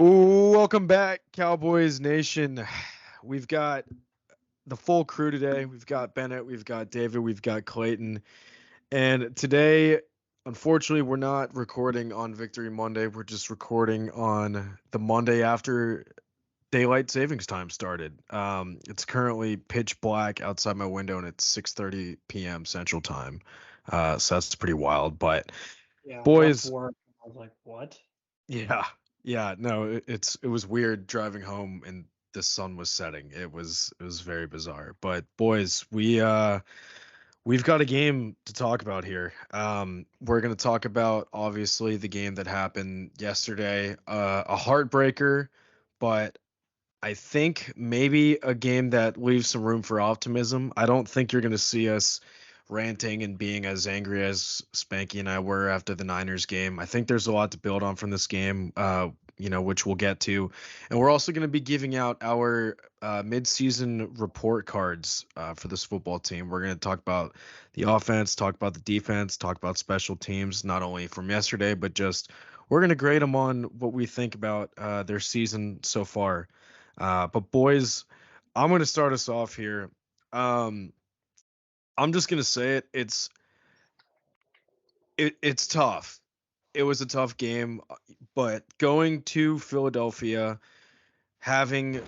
Ooh, welcome back, Cowboys Nation. We've got the full crew today. We've got Bennett, we've got David, we've got Clayton. And today, unfortunately, we're not recording on Victory Monday. We're just recording on the Monday after daylight savings time started. It's currently pitch black outside my window and it's 6:30 p.m. Central Time. So that's pretty wild. But Yeah, I left boys, work. I was like, what? yeah, yeah, no, it was weird driving home and the sun was setting. It was very bizarre. But boys, we've got a game to talk about here. We're gonna talk about obviously the game that happened yesterday, a heartbreaker, but I think maybe a game that leaves some room for optimism. I don't think you're gonna see us ranting and being as angry as Spanky and I were after the Niners game. I think there's a lot to build on from this game, which we'll get to. And we're also going to be giving out our midseason report cards for this football team. We're going to talk about the offense, talk about the defense, talk about special teams, not only from yesterday, but just we're going to grade them on what we think about their season so far. But boys, I'm going to start us off here. Um, I'm just gonna say it. It's tough. It was a tough game, but going to Philadelphia, having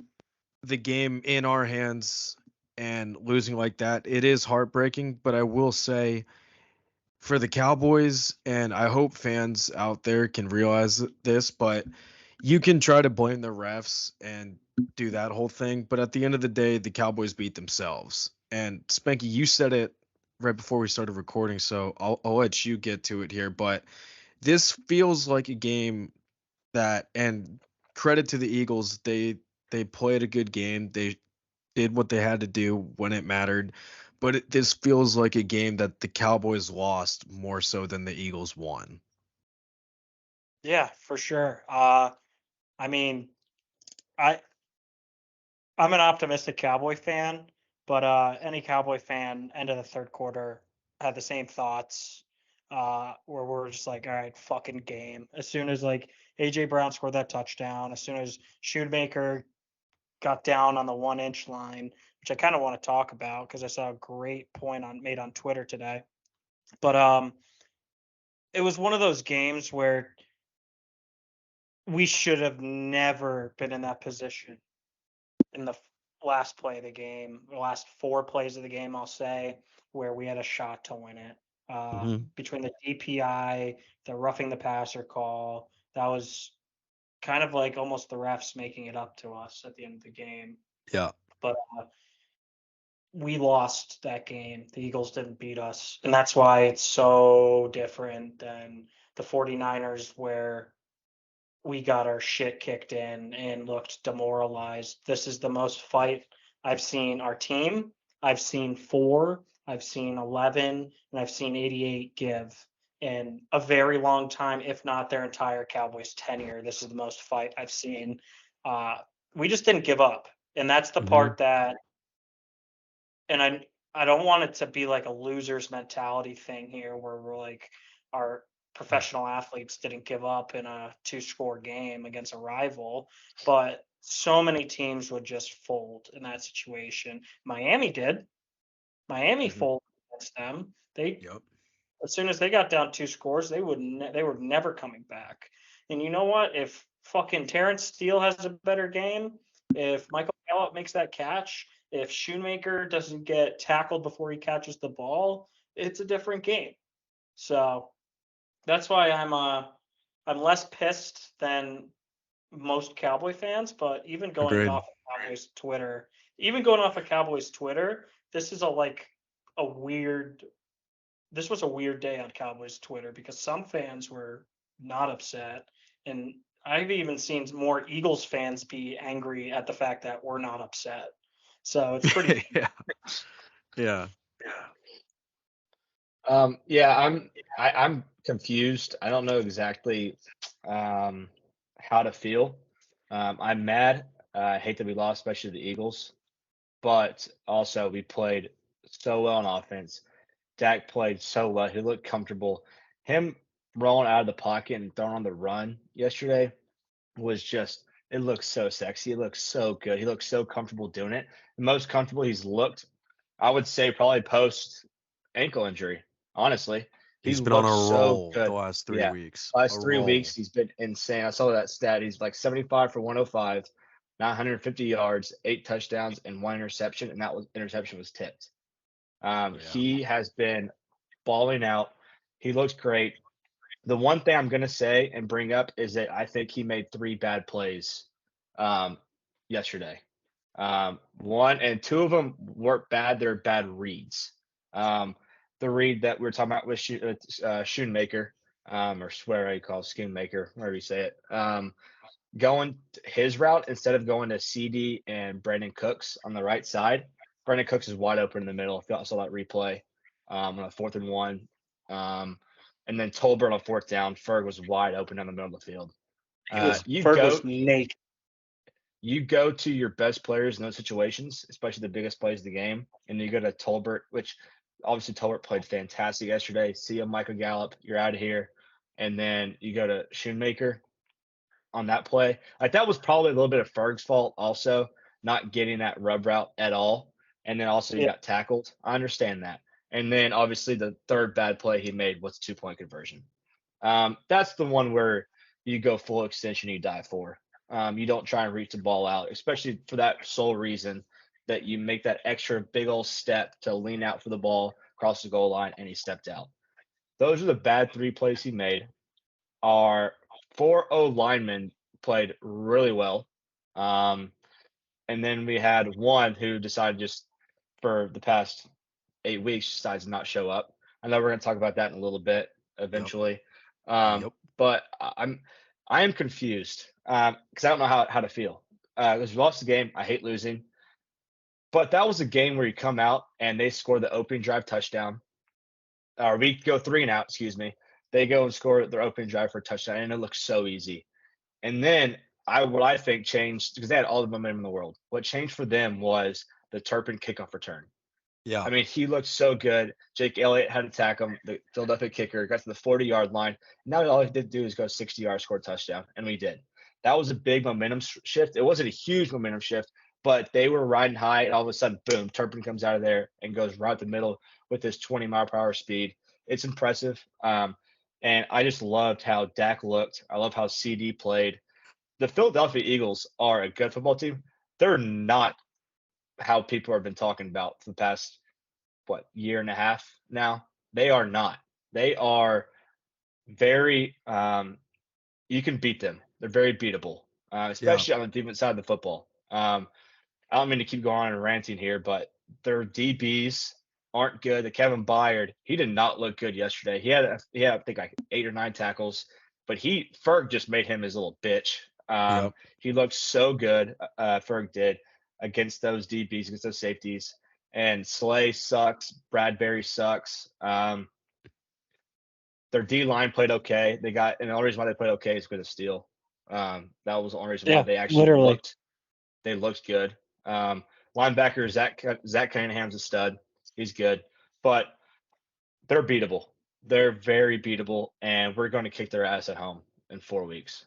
the game in our hands and losing like that, it is heartbreaking. But I will say for the Cowboys, and I hope fans out there can realize this, but you can try to blame the refs and do that whole thing. But at the end of the day, the Cowboys beat themselves. And Spanky, you said it right before we started recording, so I'll let you get to it here. But this feels like a game that, and credit to the Eagles, they played a good game. They did what they had to do when it mattered. But this feels like a game that the Cowboys lost more so than the Eagles won. Yeah, for sure. I mean, I I'm an optimistic Cowboy fan, but any Cowboy fan end of the third quarter had the same thoughts. Where we're just like, all right, fucking game. As soon as like AJ Brown scored that touchdown, as soon as Shoemaker got down on the 1 inch line, which I kind of want to talk about because I saw a great point on made on Twitter today. But it was one of those games where we should have never been in that position in the last play of the game, the last four plays of the game, I'll say, where we had a shot to win it. Hmm. Between the DPI, the roughing the passer call, that was kind of like almost the refs making it up to us at the end of the game. Yeah. But we lost that game. The Eagles didn't beat us. And that's why it's so different than the 49ers, where we got our shit kicked in and looked demoralized. This is the most fight I've seen our team. I've seen four, I've seen 11, and I've seen 88 give in a very long time, if not their entire Cowboys tenure. This is the most fight I've seen. Uh, we just didn't give up. And that's the Hmm. part that, and I don't want it to be like a loser's mentality thing here where we're like our professional athletes didn't give up in a two-score game against a rival, but so many teams would just fold in that situation. Miami did. Miami Hmm. folded against them. They Yep. As soon as they got down two scores, they were never coming back. And you know what? If fucking Terrence Steele has a better game, if Michael Gallup makes that catch, if Shoemaker doesn't get tackled before he catches the ball, it's a different game. So that's why I'm less pissed than most Cowboy fans, but Agreed. Even going off of Cowboys Twitter, this is a like a weird this was a weird day on Cowboys Twitter because some fans were not upset, and I've even seen more Eagles fans be angry at the fact that we're not upset. So it's pretty. Yeah. Yeah. Yeah, I'm confused. I don't know exactly um, how to feel. I'm mad. I hate that we lost, especially the Eagles. But also, we played so well on offense. Dak played so well. He looked comfortable. Him rolling out of the pocket and throwing on the run yesterday was just it looks so sexy. It looks so good. He looks so comfortable doing it. The most comfortable he's looked, I would say, probably post ankle injury. Honestly, he He's been on a looks so roll the good. last 3 Yeah, weeks. A last 3 weeks roll. he's been insane. I saw that stat. He's like 75 for 105, 950 yards, 8 touchdowns, and 1 interception, and that was interception was tipped. Yeah. He has been balling out. He looks great. The one thing I'm going to say and bring up is that I think he made 3 bad plays um, yesterday. One and two of them weren't bad; they're bad reads. Um, the read that we were talking about with Schoonmaker, or swear how you call it, Schoonmaker, whatever you say it. Going his route instead of going to CD and Brandon Cooks on the right side. Brandon Cooks is wide open in the middle. If you saw that replay on a 4th and 1. And then Tolbert on 4th down. Ferg was wide open down the middle of the field. Ferg was naked. You go to your best players in those situations, especially the biggest plays of the game, and you go to Tolbert, which obviously Tolbert played fantastic yesterday. See you, Michael Gallup. You're out of here. And then you go to Schoonmaker on that play. Like that was probably a little bit of Ferg's fault also, not getting that rub route at all. And then also you Yeah. got tackled. I understand that. And then obviously the third bad play he made was 2-point conversion. That's the one where you go full extension, you die for. You don't try and reach the ball out, especially for that sole reason that you make that extra big old step to lean out for the ball, cross the goal line, and he stepped out. Those are the bad 3 plays he made. Our 4 linemen played really well. And then we had one who decided just for the past 8 weeks decides to not show up. I know we're going to talk about that in a little bit Yep. eventually. Yep. But I am confused because I don't know how to feel. Because we lost the game. I hate losing. But that was a game where you come out and they score the opening drive touchdown. Or we go 3-and-out, excuse me. They go and score their opening drive for a touchdown, and it looks so easy. And then what I think changed because they had all the momentum in the world. What changed for them was the Turpin kickoff return. Yeah. I mean, he looked so good. Jake Elliott had to attack him. The Philadelphia kicker got to the 40-yard line. Now all he did do is go 60 yards, score a touchdown, and we did. That was a big momentum shift. It wasn't a huge momentum shift, but they were riding high, and all of a sudden, boom, Turpin comes out of there and goes right the middle with his 20-mile-per-hour speed. It's impressive. And I just loved how Dak looked. I love how CD played. The Philadelphia Eagles are a good football team. They're not how people have been talking about for the past year and a half now. They are not. They are very you can beat them. They're very beatable, Yeah. especially on the defense side of the football. I don't mean to keep going on and ranting here, but their DBs aren't good. The Kevin Byard, he did not look good yesterday. He had I think like 8 or 9 tackles, but Ferg just made him his little bitch. Yep. He looked so good. Ferg did against those DBs, against those safeties. And Slay sucks. Bradbury sucks. Their D line played okay. And the only reason why they played okay is because of Steele. That was the only reason why they actually literally. looked good. Linebacker Zach Cunningham's a stud. He's good, but they're beatable. They're very beatable, and we're going to kick their ass at home in 4 weeks.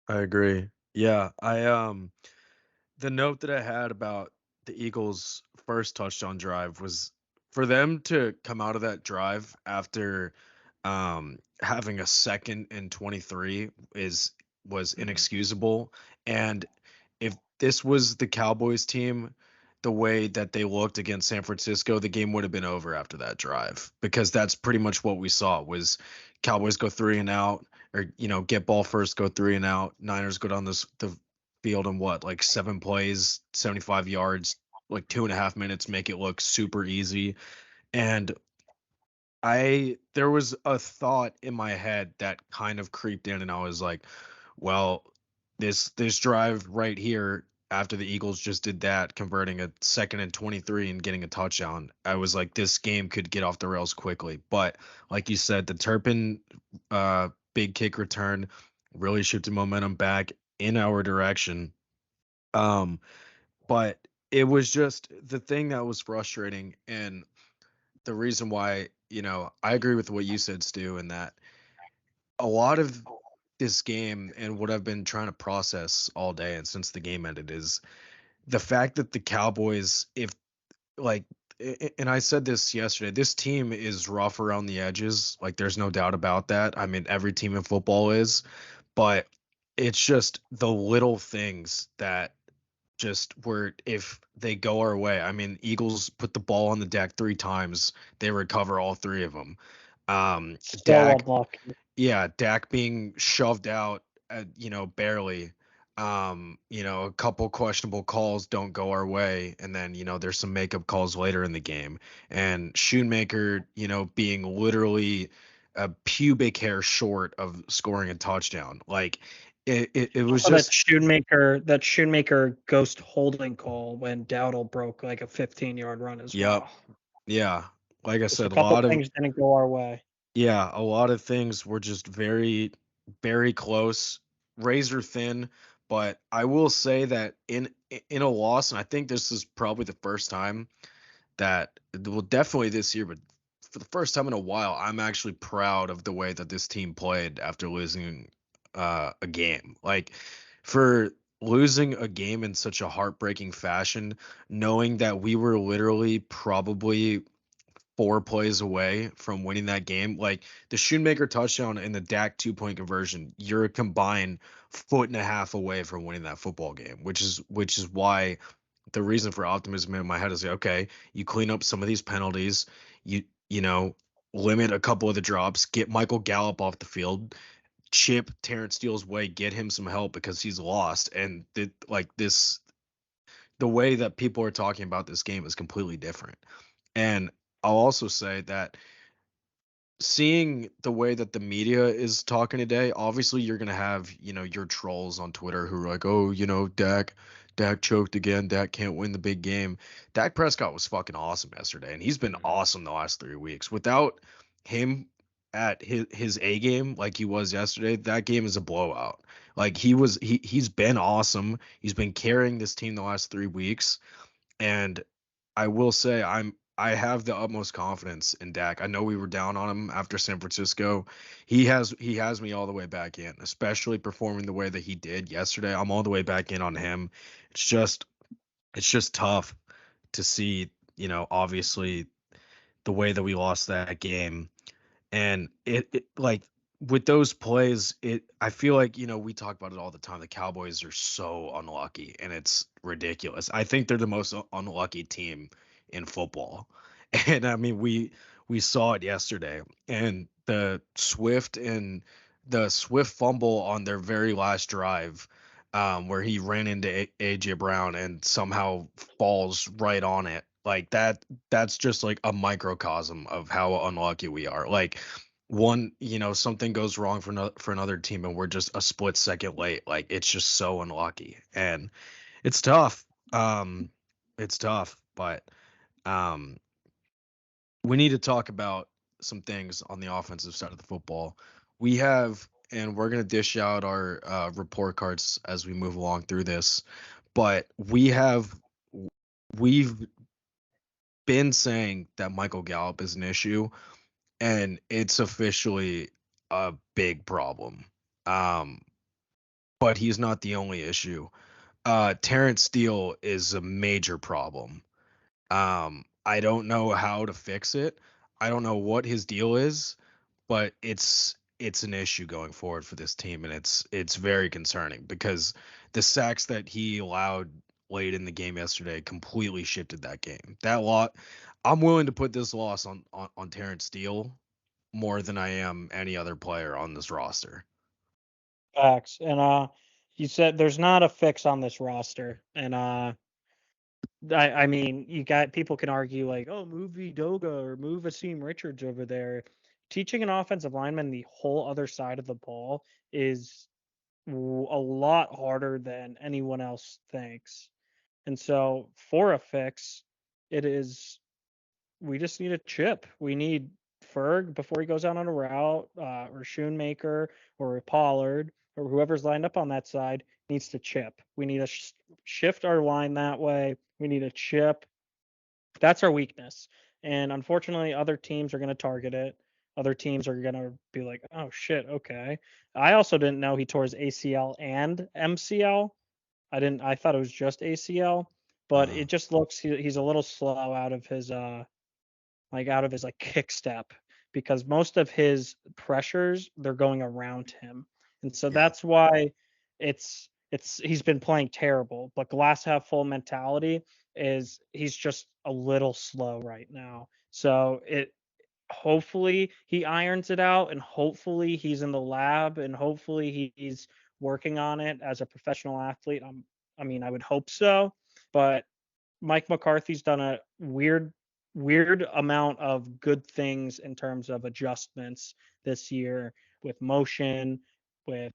I agree. Yeah. The note that I had about the Eagles' first touchdown drive was for them to come out of that drive after having a 2nd and 23 was inexcusable. And if this was the Cowboys team, the way that they looked against San Francisco, the game would have been over after that drive, because that's pretty much what we saw was Cowboys go 3-and-out, or get ball first, go 3-and-out. Niners go down the field in like 7 plays, 75 yards, like 2.5 minutes, make it look super easy. And there was a thought in my head that kind of creeped in, and I was like, well, this drive right here after the Eagles just did that, converting a 2nd and 23 and getting a touchdown, I was like, this game could get off the rails quickly. But like you said, the Turpin big kick return really shifted momentum back in our direction. But it was just the thing that was frustrating, and the reason why, I agree with what you said, Stu, in that a lot of this game and what I've been trying to process all day and since the game ended is the fact that the Cowboys, if like, and I said this yesterday, this team is rough around the edges. Like, there's no doubt about that. I mean, every team in football is, but it's just the little things that just were, if they go our way. I mean, Eagles put the ball on the deck 3 times, they recover all 3 of them. So Dak, unlucky. yeah, Dak being shoved out, barely. A couple questionable calls don't go our way, and then there's some makeup calls later in the game, and Shoemaker, being literally a pubic hair short of scoring a touchdown. Like it was Also, that just Shoemaker ghost holding call when Dowdle broke like a 15-yard run as yep, well. yeah. Like I Just a said, couple things didn't go our way. a lot of things were just very, very close, razor thin. But I will say that in a loss, and I think this is probably the first time that, well, definitely this year, but for the first time in a while, I'm actually proud of the way that this team played after losing a game. Like, for losing a game in such a heartbreaking fashion, knowing that we were literally probably 4 plays away from winning that game. Like, the Shoemaker touchdown and the Dak 2-point conversion, you're a combined 1.5 feet away from winning that football game, which is why the reason for optimism in my head is, okay, you clean up some of these penalties, you know, limit a couple of the drops, get Michael Gallup off the field, chip Terrence Steele's way, get him some help because he's lost, and the way that people are talking about this game is completely different. And I'll also say that seeing the way that the media is talking today, obviously you're gonna have, your trolls on Twitter who are like, oh, Dak choked again, Dak can't win the big game. Dak Prescott was fucking awesome yesterday, and he's been awesome the last 3 weeks. Without him at his A game like he was yesterday, that game is a blowout. Like, he's been awesome. He's been carrying this team the last 3 weeks, and I will say I have the utmost confidence in Dak. I know we were down on him after San Francisco. He has me all the way back in, especially performing the way that he did yesterday. I'm all the way back in on him. It's just tough to see, obviously the way that we lost that game. And it like, with those plays, I feel like, we talk about it all the time. The Cowboys are so unlucky, and it's ridiculous. I think they're the most unlucky team in football. And I mean, we saw it yesterday. And the Swift fumble on their very last drive, where he ran into AJ Brown and somehow falls right on it. Like, that's just like a microcosm of how unlucky we are. Like, something goes wrong for another team, and we're just a split second late. Like, it's just so unlucky, and it's tough. It's tough, but um, we need to talk about some things on the offensive side of the football. And we're gonna dish out our report cards as we move along through this, but we've been saying that Michael Gallup is an issue, and it's officially a big problem. Um, but he's not the only issue. Terrence Steele is a major problem. I don't know how to fix it. I don't know what his deal is, but it's an issue going forward for this team, and it's very concerning because the sacks that he allowed late in the game yesterday completely shifted that game. I'm willing to put this loss on Terrence Steele more than I am any other player on this roster. Facts. And you said there's not a fix on this roster. And I mean, you got people can argue like, oh, move Doga or move Asim Richards over there. Teaching an offensive lineman the whole other side of the ball is a lot harder than anyone else thinks. And so for a fix, it is we just need a chip. We need Ferg before he goes out on a route, or Schoonmaker or Pollard or whoever's lined up on that side needs to chip. We need to shift our line that way. We need a chip. That's our weakness. And unfortunately, other teams are going to target it. Other teams are gonna be like, oh shit, okay. I also didn't know he tore his ACL and MCL. I thought it was just ACL, but Uh, it just looks he's a little slow out of his like kick step because most of his pressures they're going around him. And so yeah. that's why it's he's been playing terrible. But glass half full mentality is he's just a little slow right now. So it hopefully he irons it out and hopefully he's in the lab and hopefully he's working on it as a professional athlete. I mean, I would hope so, but Mike McCarthy's done a weird amount of good things in terms of adjustments this year with motion, with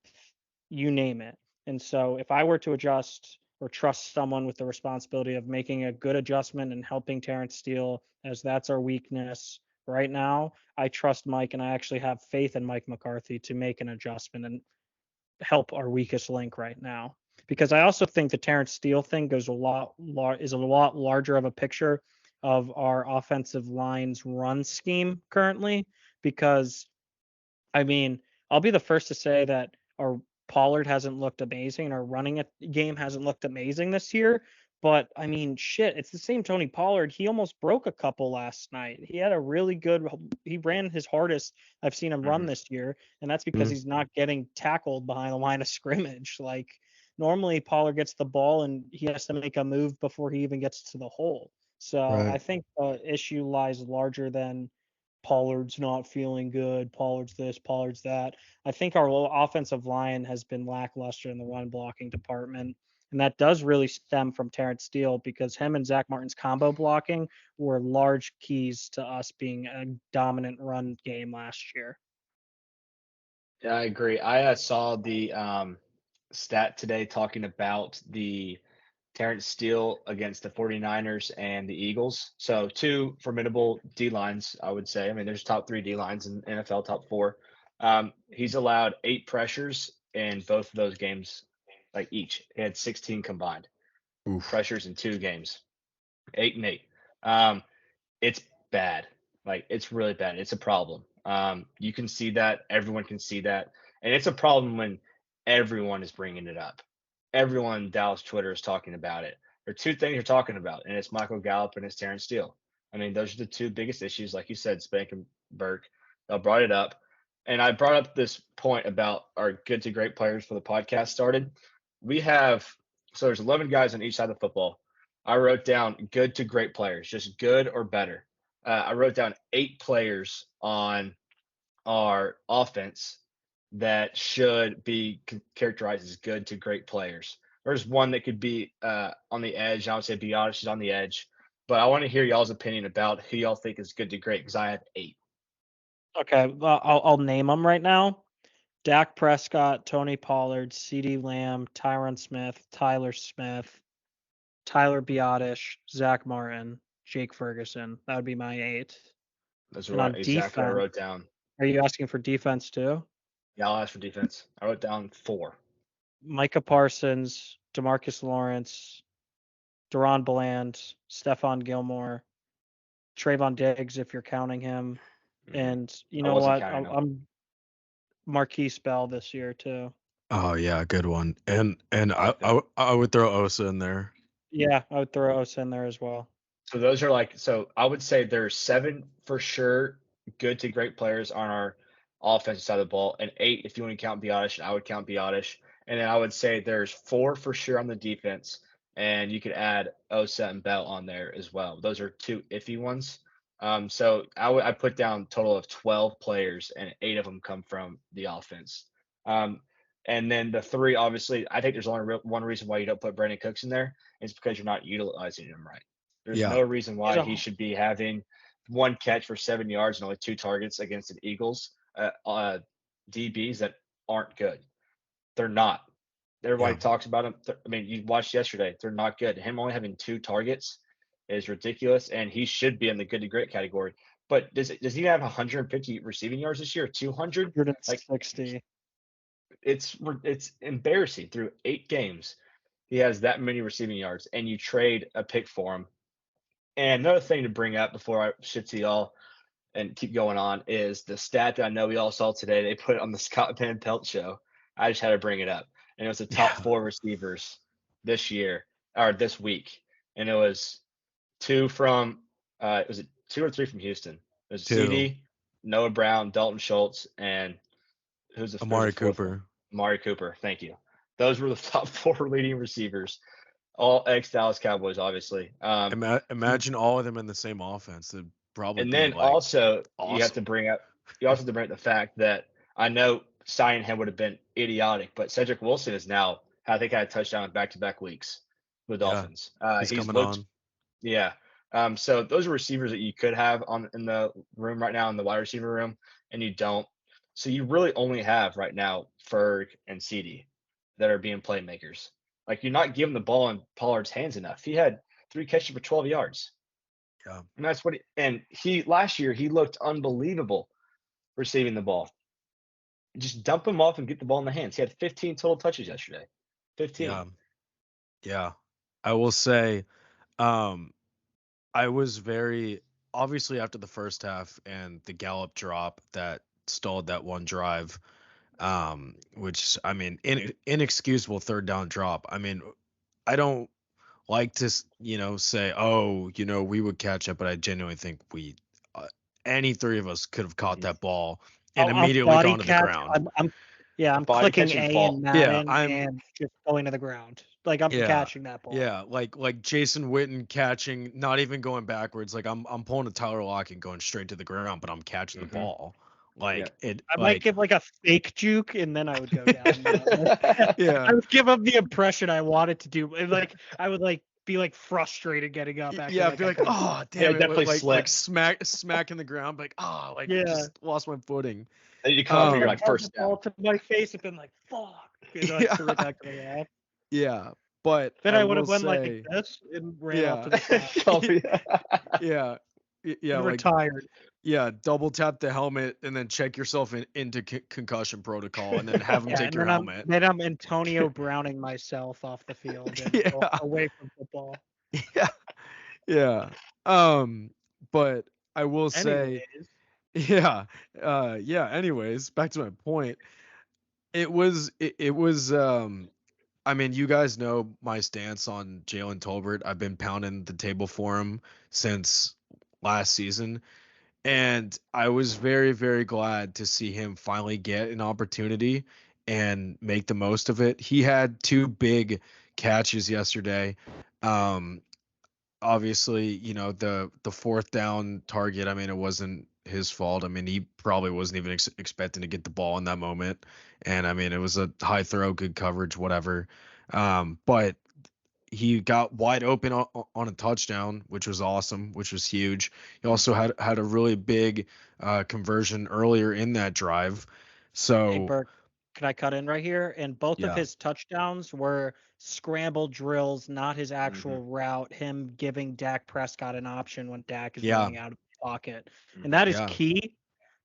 you name it. And so if I were to adjust or trust someone with the responsibility of making a good adjustment and helping Terrence Steele, as that's our weakness right now, I trust Mike and I actually have faith in Mike McCarthy to make an adjustment and help our weakest link right now. Because I also think the Terrence Steele thing goes is a lot larger of a picture of our offensive line's run scheme currently. Because I mean, I'll be the first to say that our Pollard hasn't looked amazing and our running game hasn't looked amazing this year. But I mean, shit, it's the same Tony Pollard. He almost broke a couple last night. He had a really good, he ran his hardest I've seen him run Mhm. this year. And that's because he's not getting tackled behind the line of scrimmage. Like normally, Pollard gets the ball and he has to make a move before he even gets to the hole. So I Right. think the issue lies larger than Pollard's not feeling good. Pollard's this, Pollard's that. I think our offensive line has been lackluster in the run blocking department. And that does really stem from Terrence Steele because him and Zach Martin's combo blocking were large keys to us being a dominant run game last year. Yeah, I agree. I saw the stat today talking about the Terrence Steele against the 49ers and the Eagles. So two formidable D lines, I would say. I mean, there's top three D lines in NFL, top four. He's allowed 8 pressures in both of those games, like each. He had 16 combined Oof. pressures in 2 games, 8 and 8. Um, it's bad. Like it's really bad. It's a problem. You can see that. Everyone can see that, and it's a problem when everyone is bringing it up. Everyone in Dallas Twitter is talking about it. There are two things you're talking about, and it's Michael Gallup and it's Terrence Steele. I mean, those are the two biggest issues, like you said, Spank and Burke. They brought it up, and I brought up this point about our good to great players for the podcast started. We have there's 11 guys on each side of the football. I wrote down good to great players, just good or better. I wrote down 8 players on our offense that should be characterized as good to great players. There's one that could be on the edge. I would say Biotis is on the edge, but I want to hear y'all's opinion about who y'all think is good to great because I have 8. Okay, well, I'll name them right now. Dak Prescott, Tony Pollard, CeeDee Lamb, Tyron Smith, Tyler Smith, Tyler Biotish, Zach Martin, Jake Ferguson. That would be my 8. That's And on exactly what I defense, wrote down. are you asking for defense too? Yeah, I'll ask for defense. I wrote down 4. Micah Parsons, Demarcus Lawrence, Deron Bland, Stephon Gilmore, Trayvon Diggs, if you're counting him. Mm-hmm. And you I know wasn't what? counting them. I'm Marquise Bell this year too. Oh yeah, good one. And I like that. I would throw Osa in there. Yeah, I would throw us in there as well. So those are like I would say there's 7 for sure good to great players on our offensive side of the ball, and 8 if you want to count Biotish, I would count Biotish. And then I would say there's 4 for sure on the defense, and you could add Osa and Bell on there as well. Those are 2 iffy ones. So I put down a total of 12 players, and 8 of them come from the offense. Um, and then the 3, obviously, I think there's only one reason why you don't put Brandon Cooks in there. It's because you're not utilizing him right. There's Yeah. no reason He's why a he should be having 1 catch for 7 yards and only 2 targets against the Eagles DBs that aren't good. They're not. Everybody Yeah. talks about them. I mean, you watched yesterday. They're not good. Him only having 2 targets is ridiculous, and he should be in the good to great category. But does he have 150 receiving yards this year? 200? Like 160. it's embarrassing. Through 8 games, he has that many receiving yards, and you trade a pick for him. And another thing to bring up before I shit to y'all and keep going on is the stat that I know we all saw today. They put it on the Scott Van Pelt show. I just had to bring it up, and it was the top Yeah. 4 receivers this year or this week, and it was 2 from was it 2 or 3 from Houston? It was 2. CD, Noah Brown, Dalton Schultz, and who's the Amari 4th one? Cooper. Amari Cooper. Thank you. Those were the top 4 leading receivers, all ex-Dallas Cowboys, obviously. Imagine all of them in the same offense. It'd probably And be then like also you have to awesome. bring up the fact that I know signing him would have been idiotic, but Cedric Wilson is now I think had a touchdown in back-to-back weeks with Yeah, Dolphins. he's He's coming looked on. yeah. So those are receivers that you could have on in the room right now in the wide receiver room, and you don't. So you really only have right now Ferg and CD that are being playmakers. Like you're not giving the ball in Pollard's hands enough. He had 3 catches for 12 yards. Yeah. And that's what he last year he looked unbelievable receiving the ball. Just dump him off and get the ball in the hands. He had 15 total touches yesterday. 15. Yeah. Yeah. I will say, um, I was very obviously after the first half and the Gallup drop that stalled that one drive, which I mean, inexcusable third down drop. I mean, I don't like to, say, oh, we would catch up, but I genuinely think any 3 of us could have caught Mhm. that ball and I'll immediately body gone to the catch. ground. A I'm body clicking catching A in ball. Yeah, Madden and just going to the ground. Like I'm yeah, catching that ball. yeah, like Jason Witten catching, not even going backwards. Like I'm pulling a Tyler Lockett going straight to the ground, but I'm catching the Mhm. ball. Yeah. Like it, I might like give like a fake juke and then I would go down. I yeah, would give up the impression I wanted to do. And, like I would like be like frustrated getting up. Acting yeah. like Be I like, couldn't. oh Yeah, damn it, definitely like slip. smacking the ground, like like Yeah. just lost my footing. And you come up and you're like Held first the down. ball to my face and been like, fuck. And I threw it back to the ground. Yeah, but Then I I would will have went like say, this and ran off yeah, to the side yeah, yeah, and like retired. yeah, double tap the helmet and then check yourself into concussion protocol, and then have them Yeah, take and your then I'm helmet. then I'm Antonio Browning myself off the field and Yeah, away from football. yeah, yeah. But I will say, Anyways, yeah, yeah. Anyways, back to my point. It was. I mean, you guys know my stance on Jalen Tolbert. I've been pounding the table for him since last season. And I was very, very glad to see him finally get an opportunity and make the most of it. He had 2 big catches yesterday. Um, Obviously, the 4th down target, I mean, it wasn't his fault. I mean, he probably wasn't even expecting to get the ball in that moment. And I mean, it was a high throw, good coverage, whatever. But he got wide open on a touchdown, which was awesome, which was huge. He also had a really big conversion earlier in that drive. hey So Bert, can I cut in right here? And both of yeah, his touchdowns were scramble drills, not his actual Mhm. route. Him giving Dak Prescott an option when Dak is yeah, running out of the pocket, and Mhm. that is yeah, key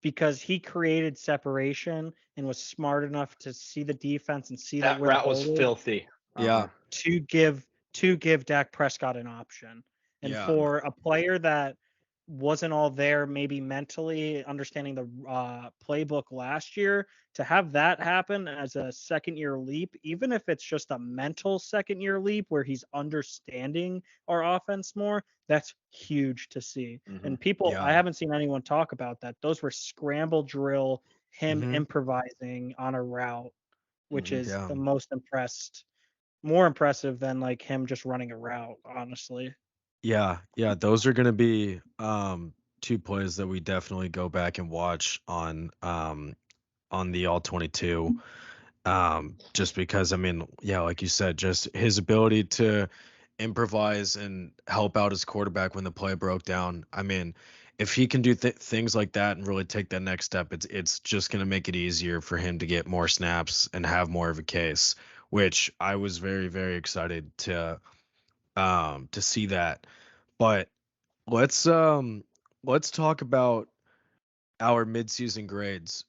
because he created separation and was smart enough to see the defense and see That where the route was hole is filthy. yeah, to give Dak Prescott an option. And yeah, for a player that wasn't all there, maybe mentally understanding the playbook last year, to have that happen as a second year leap, even if it's just a mental second year leap where he's understanding our offense more, that's huge to see. Mhm. And people, I yeah. haven't seen anyone talk about that. Those were scramble drill, him Hmm. improvising on a route, which Mhm. is Yeah. the most more impressive than like him just running a route, honestly. Yeah, yeah, those are gonna be 2 plays that we definitely go back and watch on the all 22. Just because I mean, yeah, like you said, just his ability to improvise and help out his quarterback when the play broke down. I mean, if he can do things like that and really take that next step, it's just gonna make it easier for him to get more snaps and have more of a case, which I was very, very excited to see that. But let's um let's talk about our midseason grades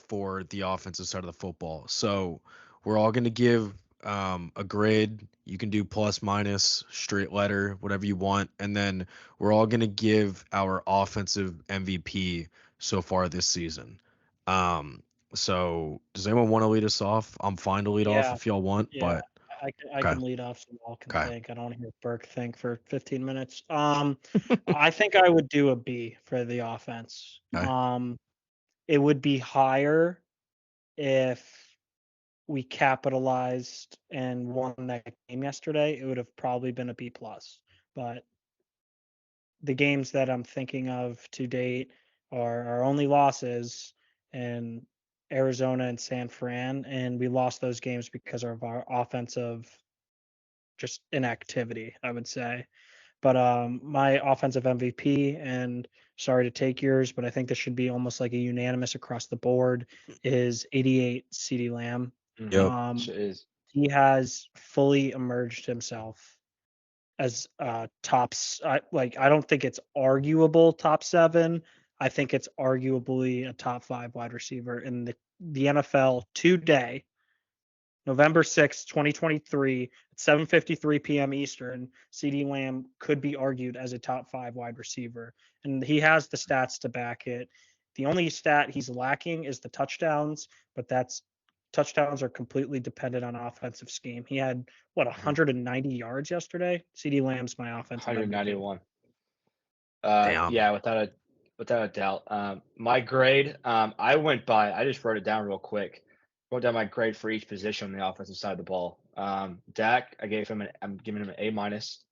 for the offensive side of the football. So we're all going to give a grade. You can do plus, minus, straight letter, whatever you want, and then we're all gonna give our offensive MVP so far this season. Um, so does anyone want to lead us off? I'm fine to lead off Yeah, if y'all want, yeah. but I okay, can lead off so y'all can okay. think. I don't want to hear Burke think for 15 minutes. I think I would do a B for the offense. Okay. It would be higher if we capitalized and won that game yesterday. It would have probably been a B plus. But the games that I'm thinking of to date are our only losses in Arizona and San Fran, and we lost those games because of our offensive just inactivity, I would say. But my offensive MVP, and sorry to take yours, but I think this should be almost like a unanimous across the board, is 88 CD Lamb. Mm-hmm. Yep. Um, Sure is. he has fully emerged himself as tops. I don't think it's arguable top 7. I think it's arguably a top 5 wide receiver in the NFL today, November 6th, 2023, at 7:53 p.m. Eastern. CD Lamb could be argued as a top 5 wide receiver, and he has the stats to back it. The only stat he's lacking is the touchdowns, but touchdowns are completely dependent on offensive scheme. He had 190 yards yesterday. CD Lamb's my offensive MVP. 191. Damn. Yeah, without a doubt. My grade, I just wrote it down real quick. Wrote down my grade for each position on the offensive side of the ball. Dak, I'm giving him an A minus.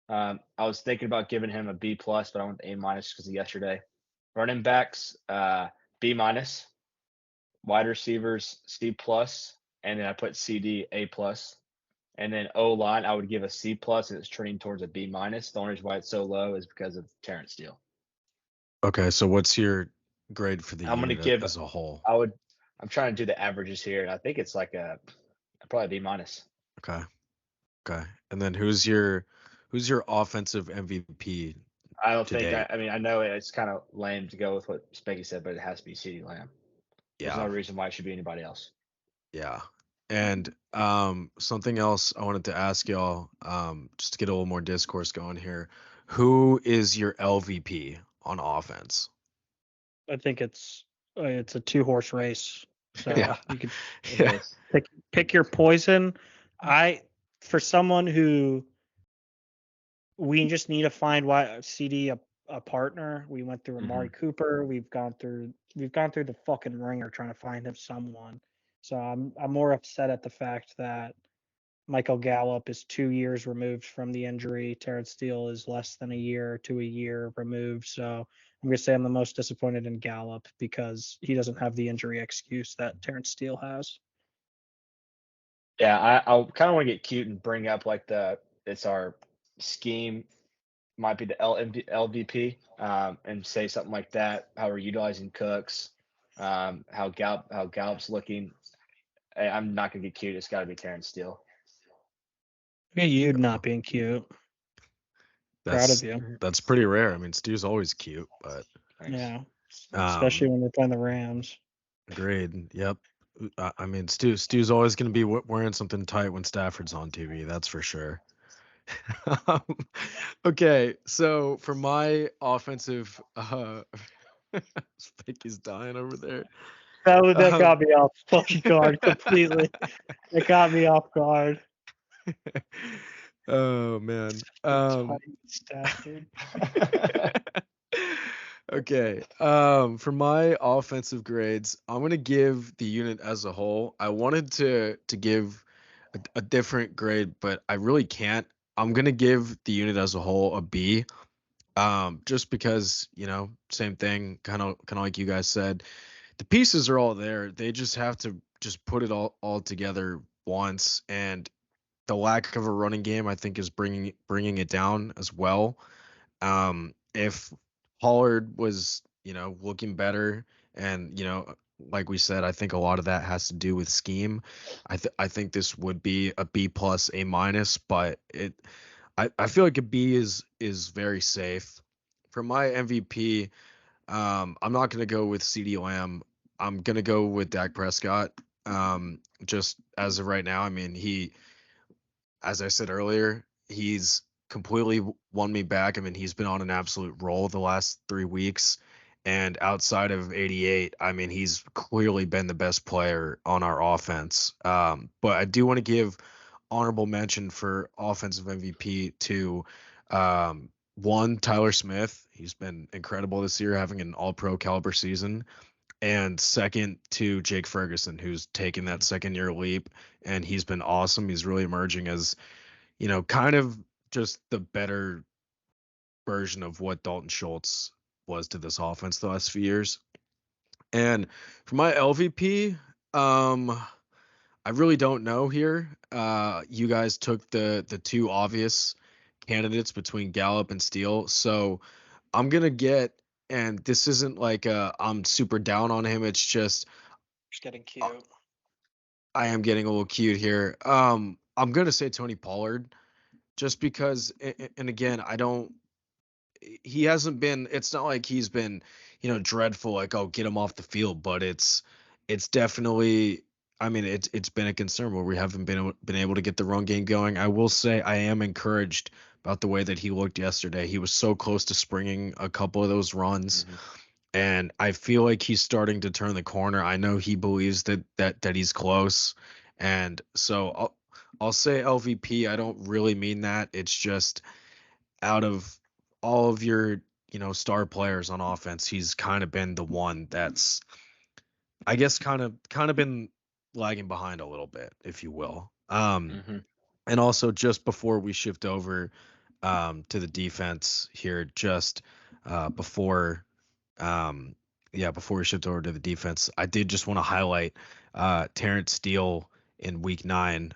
I was thinking about giving him a B plus, but I went A minus because of yesterday. Running backs, B minus. Wide receivers, C plus, and then I put CD A plus. And then O line, I would give a C plus, and it's trending towards a B minus. The only reason why it's so low is because of Terrence Steele. Okay, so what's your grade for the I'm gonna unit give. as a whole? I'm trying to do the averages here, and I think it's like probably B minus. Okay. Okay. And then who's your offensive MVP I don't to think. date? I mean, I know it's kind of lame to go with what Specky said, but it has to be CeeDee Lamb. There's no Yeah. reason why it should be anybody else. Yeah. And something else I wanted to ask y'all, just to get a little more discourse going here. Who is your LVP on offense? I think it's a 2-horse race. So Yeah. you could It Yeah. is. pick your poison. For someone who we just need to find CD a partner. We went through Amari Cooper. We've gone through the fucking ringer trying to find him someone. So I'm more upset at the fact that Michael Gallup is 2 years removed from the injury. Terrence Steele is less than a year to a year removed. So I'm gonna say I'm the most disappointed in Gallup because he doesn't have the injury excuse that Terrence Steele has. Yeah, I kind of want to get cute and bring up like it's our scheme might be the LVP, and say something like that. How we're utilizing Cooks, how Gallup's looking. I'm not gonna get cute. It's got to be Terrence Steele. Yeah, you not being cute. Proud of That's you. that's pretty rare. I mean, Stu's always cute, but Thanks. Yeah, um, especially when they're playing the Rams. agreed. Yep. I mean, Stu's always going to be wearing something tight when Stafford's on TV. That's for sure. Um, okay, so for my offensive, Spicky's dying over there. That Um, got me off fucking guard completely. It got me off guard. oh man. Tight staff, dude. Okay. For my offensive grades, I'm gonna give the unit as a whole. I wanted to give a different grade, but I really can't. I'm gonna give the unit as a whole a B. Just because, same thing, kind of like you guys said, the pieces are all there. They just have to just put it all together once, and the lack of a running game, I think, is bringing it down as well. If Pollard was, looking better, and like we said, I think a lot of that has to do with scheme. I think this would be a B plus, A minus, but I feel like a B is very safe. For my MVP, I'm not gonna go with CeeDee Lamb. I'm gonna go with Dak Prescott. Just as of right now, I mean, as I said earlier, he's completely won me back. I mean, he's been on an absolute roll the last 3 weeks. And outside of 88, I mean, he's clearly been the best player on our offense. But I do want to give honorable mention for offensive MVP to one, Tyler Smith. He's been incredible this year, having an all pro caliber season. And second to Jake Ferguson, who's taken that second year leap, and he's been awesome. He's really emerging as, kind of just the better version of what Dalton Schultz was to this offense the last few years. And for my LVP, I really don't know here. You guys took the two obvious candidates between Gallup and Steele, so I'm gonna get. And this isn't like I'm super down on him. It's just getting cute. I am getting a little cute here. I'm gonna say Tony Pollard, just because, and again, I don't. He hasn't been. It's not like he's been, dreadful. Like, oh, get him off the field, but it's definitely. I mean, it's been a concern where we haven't been able to get the run game going. I will say I am encouraged about the way that he looked yesterday. He was so close to springing a couple of those runs. And I feel like he's starting to turn the corner. I know he believes that he's close, and so I'll say LVP. I don't really mean that. It's just out of all of your star players on offense, he's kind of been the one that's, I guess, kind of been lagging behind a little bit, if you will. And also, just before we shift over to the defense here, just before before we shift over to the defense, I did just want to highlight Terrence Steele in week 9.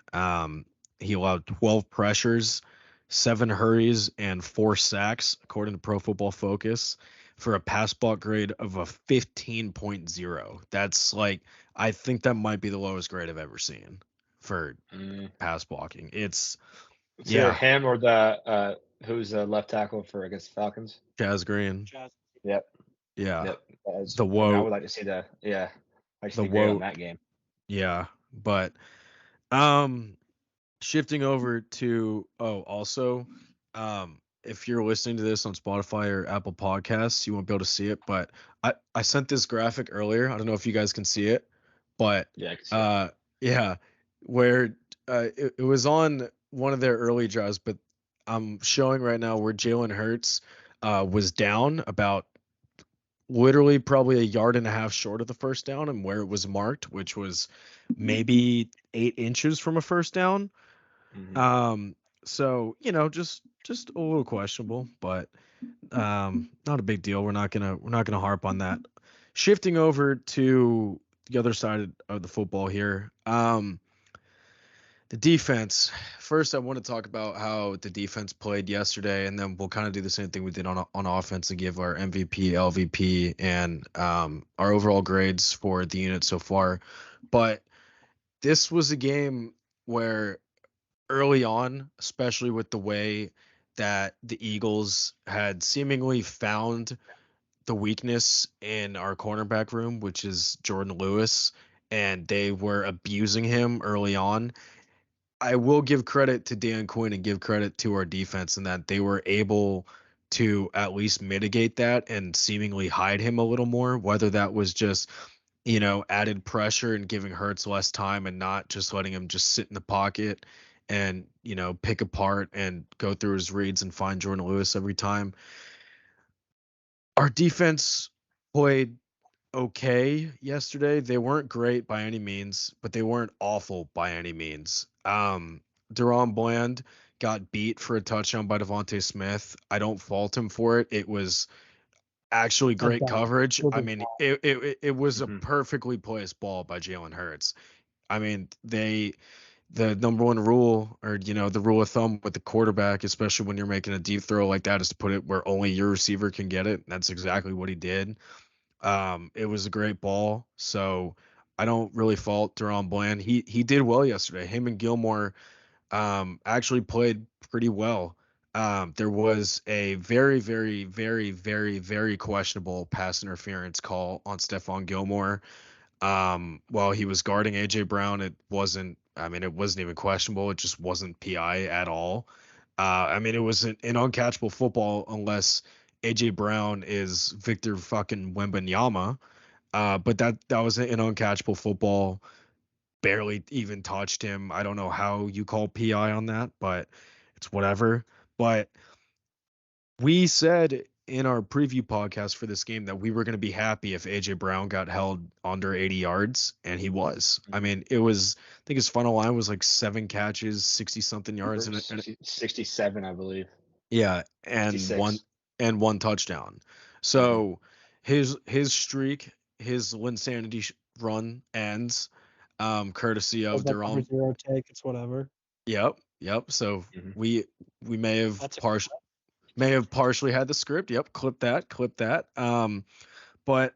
He allowed 12 pressures, 7 hurries, and 4 sacks, according to Pro Football Focus, for a pass block grade of a 15.0. That's like, I think that might be the lowest grade I've ever seen for pass blocking. It's either him or the who's the left tackle for against the Falcons? Chaz Green. Yep. Yeah. Yep. The woe. I would like to see the grade on that game. Yeah, but shifting over to also, if you're listening to this on Spotify or Apple Podcasts, you won't be able to see it, but I sent this graphic earlier. I don't know if you guys can see it, but yeah, I can see it. Yeah, where it was on one of their early drives, but I'm showing right now where Jalen Hurts was down about literally probably a yard and a half short of the first down and where it was marked, which was maybe 8 inches from a first down. So, just a little questionable, but not a big deal. We're not gonna harp on that. Shifting over to the other side of the football here. The defense. First, I want to talk about how the defense played yesterday, and then we'll kind of do the same thing we did on offense and give our MVP, LVP, and our overall grades for the unit so far. But this was a game where early on, especially with the way that the Eagles had seemingly found the weakness in our cornerback room, which is Jordan Lewis, and they were abusing him early on. I will give credit to Dan Quinn and give credit to our defense in that they were able to at least mitigate that and seemingly hide him a little more, whether that was just, added pressure and giving Hurts less time and not just letting him just sit in the pocket and, pick apart and go through his reads and find Jordan Lewis every time. Our defense played okay yesterday. They weren't great by any means, but they weren't awful by any means. Deron Bland got beat for a touchdown by Devontae Smith. I don't fault him for it. It was actually great coverage. I mean, it was a perfectly placed ball by Jalen Hurts. I mean, the number one rule, or the rule of thumb with the quarterback, especially when you're making a deep throw like that, is to put it where only your receiver can get it. That's exactly what he did. It was a great ball, so I don't really fault Deron Bland. He did well yesterday. Him and Gilmore actually played pretty well. There was a very, very, very, very, very questionable pass interference call on Stephon Gilmore. While he was guarding AJ Brown, it wasn't even questionable. It just wasn't PI at all. It was an uncatchable football unless AJ Brown is Victor fucking Wembanyama. But that was an uncatchable football. Barely even touched him. I don't know how you call PI on that, but it's whatever. But we said in our preview podcast for this game that we were going to be happy if AJ Brown got held under 80 yards, and he was. I mean, it was. I think his final line was like 7 catches, 60 something yards, and 67, I believe. yeah, and 66. one touchdown. So his streak, his Linsanity run ends, courtesy of That number Duran. 0 take. It's whatever. Yep. So Mhm. we may have That's partially had the script. Yep, clip that. But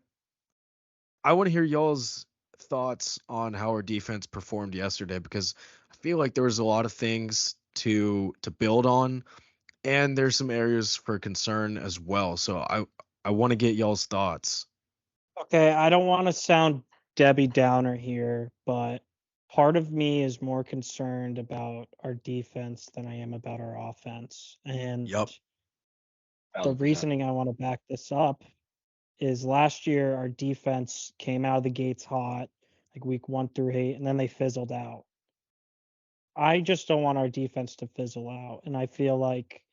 I want to hear y'all's thoughts on how our defense performed yesterday, because I feel like there was a lot of things to build on, and there's some areas for concern as well. So I want to get y'all's thoughts. Okay, I don't want to sound Debbie Downer here, but part of me is more concerned about our defense than I am about our offense. And Yep. the 1000%. reasoning I want to back this up is last year our defense came out of the gates hot, like week 1 through 8, and then they fizzled out. I just don't want our defense to fizzle out. And I feel like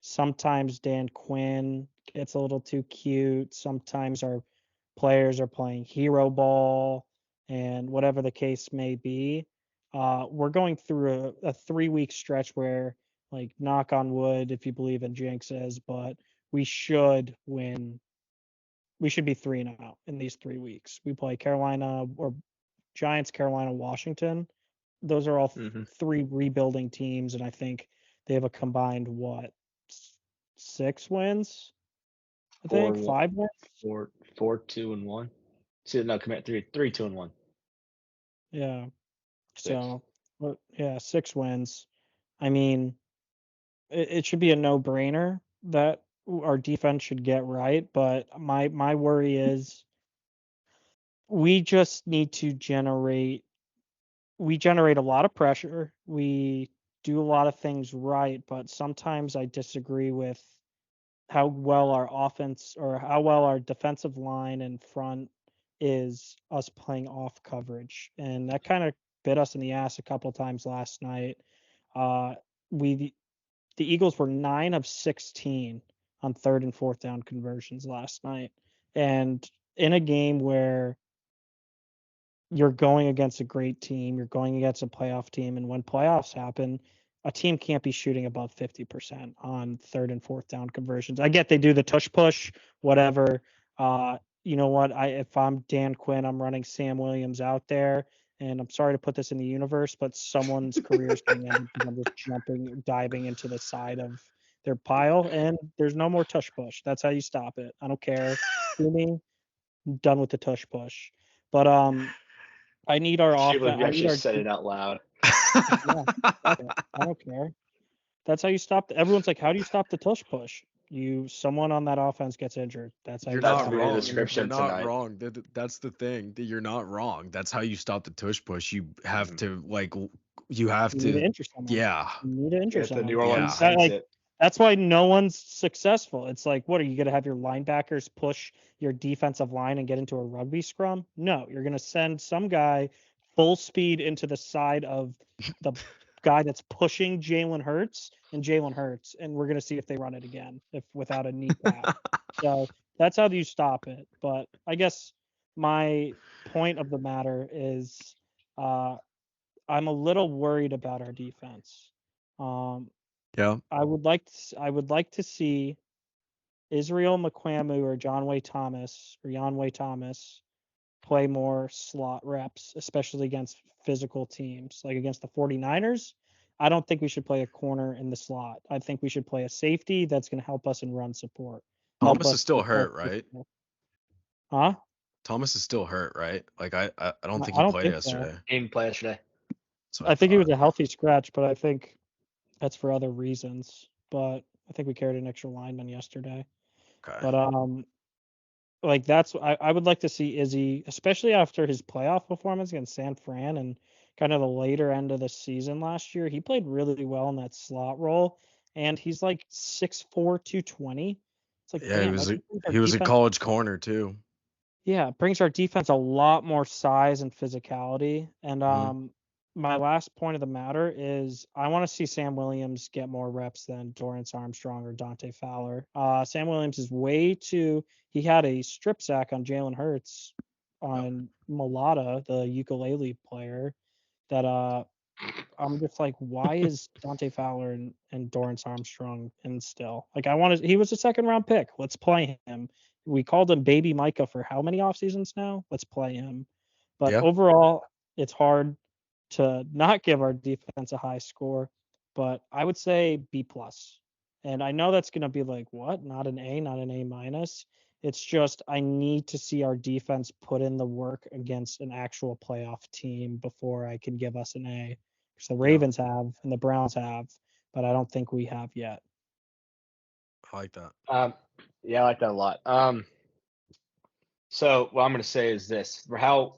sometimes Dan Quinn gets a little too cute. Sometimes our players are playing hero ball, and whatever the case may be. We're going through a 3 week stretch where, like, knock on wood, if you believe in jinxes, but we should win. We should be 3-0 in these 3 weeks. We play Carolina or Giants, Carolina, Washington. Those are all Mhm. 3 rebuilding teams, and I think they have a combined 6 wins. I think 5 wins. 4, 2, and 1. See, no, commit 3, 2, and 1. Yeah. 6. So, yeah, 6 wins. I mean, it should be a no-brainer that our defense should get right, but my worry is we just need to generate a lot of pressure. We do a lot of things right, but sometimes I disagree with how well our offense or how well our defensive line and front is us playing off coverage. And that kind of bit us in the ass a couple times last night. Uh, we the Eagles were 9 of 16 on 3rd and 4th down conversions last night. And in a game where you're going against a great team, you're going against a playoff team, and when playoffs happen, a team can't be shooting above 50% on 3rd and 4th down conversions. I get they do the tush push, whatever. You know what? If I'm Dan Quinn, I'm running Sam Williams out there, and I'm sorry to put this in the universe, but someone's career is getting ended because I'm just diving into the side of their pile, and there's no more tush push. That's how you stop it. I don't care. Sue me. I'm done with the tush push. But I need our I can't believe offense. you I need actually our said it out loud. yeah. Fuck it. I don't care. That's how you stop. Everyone's like, how do you stop the tush push? Someone on that offense gets injured. That's how You're you That's not stop gonna be the wrong. it. You're description not tonight. wrong. That's the thing. You're not wrong. That's how you stop the tush push. You have to you have You need to to injure someone. yeah. You need to injure If the New someone. Orleans Yeah. Saints Like, it. that's why no one's successful. It's like, what are you going to have your linebackers push your defensive line and get into a rugby scrum? No, you're going to send some guy full speed into the side of the guy that's pushing Jalen Hurts, and we're going to see if they run it again, if without a knee cap. So that's how you stop it. But I guess my point of the matter is, I'm a little worried about our defense. Um, Yeah. I would like to see Israel McQuamu or Jan Way Thomas play more slot reps, especially against physical teams, like against the 49ers. I don't think we should play a corner in the slot. I think we should play a safety that's going to help us in run support. Help Thomas is us still support hurt, right? Huh? Thomas is still hurt, right? Like I don't think I he don't played think so. yesterday. He didn't play yesterday. That's what I I think he was thought. a healthy scratch, but I think that's for other reasons. But I think we carried an extra lineman yesterday. Okay. But like I would like to see Izzy, especially after his playoff performance against San Fran and kind of the later end of the season last year. He played really well in that slot role, and he's like 6'4", 220. It's like, Yeah, he damn, was that a just brings our he was a defense. college corner too. Yeah, it brings our defense a lot more size and physicality. And Mhm. my last point of the matter is I want to see Sam Williams get more reps than Dorrance Armstrong or Dante Fowler. Sam Williams is way too. He had a strip sack on Jalen Hurts on Mulata, the ukulele player. That I'm just like, why is Dante Fowler and Dorrance Armstrong in still? Like, he was a second round pick. Let's play him. We called him Baby Micah for how many off seasons now? Let's play him. But Yeah. overall, it's hard to not give our defense a high score, but I would say B plus. And I know that's going to be like, what? Not an A, not an A minus. It's just I need to see our defense put in the work against an actual playoff team before I can give us an A. Because the Yeah. Ravens have and the Browns have, but I don't think we have yet. I like that. Yeah, I like that a lot. So what I'm going to say is this: for how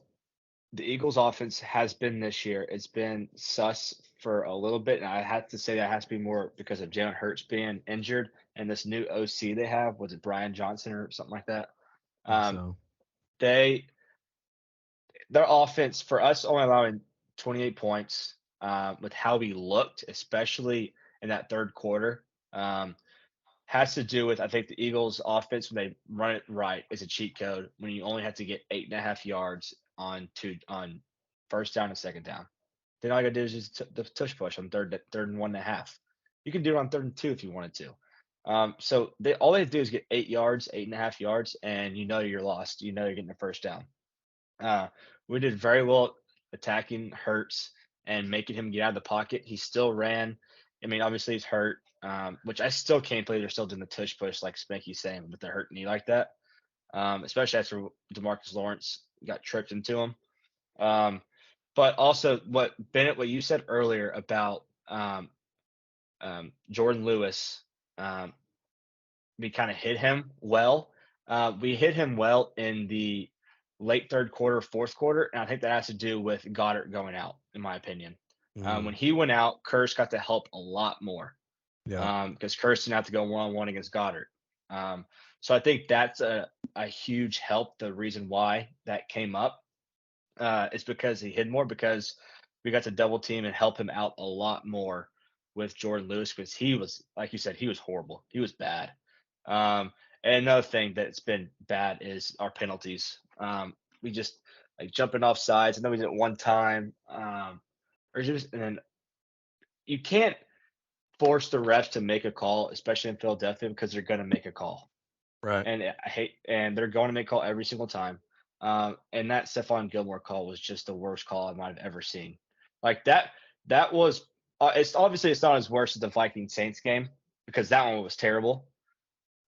the Eagles' offense has been this year, it's been sus for a little bit, and I have to say that has to be more because of Jalen Hurts being injured and this new OC they have. Was it Brian Johnson or something like that? I think Um, so. they their offense for us only allowing 28 points with how we looked, especially in that third quarter. Has to do with I think the Eagles' offense when they run it right is a cheat code when you only have to get 8.5 yards on first down and second down. Then all you gotta do is just the tush push on third and 1.5. You can do it on third and 2 if you wanted to. So all they have to do is get 8 yards, 8.5 yards, and you know you're lost. You know you're getting the first down. Uh, we did very well attacking Hurts and making him get out of the pocket. He still ran. I mean, obviously he's hurt, which I still can't believe they're still doing the tush push like Spanky's saying with the hurt knee like that. Especially after Demarcus Lawrence got tripped into him. But also what you said earlier about Jordan Lewis, um, we kind of hit him well. We hit him well in the late third quarter, fourth quarter, and I think that has to do with Goddard going out, in my opinion. When he went out, Curse got to help a lot more Yeah. because Curse didn't have to go one-on-one against Goddard. So I think that's a huge help. The reason why that came up is because he hid more because we got to double team and help him out a lot more with Jordan Lewis because he was, like you said, he was horrible. He was bad. And another thing that's been bad is our penalties. We just like jumping off sides. I know we did it one time. Or just and then you can't force the refs to make a call, especially in Philadelphia, because they're gonna make a call. Right. And they're going to make a call every single time. And that Stephon Gilmore call was just the worst call I might have ever seen. Like that was it's obviously it's not as worse as the Viking Saints game because that one was terrible.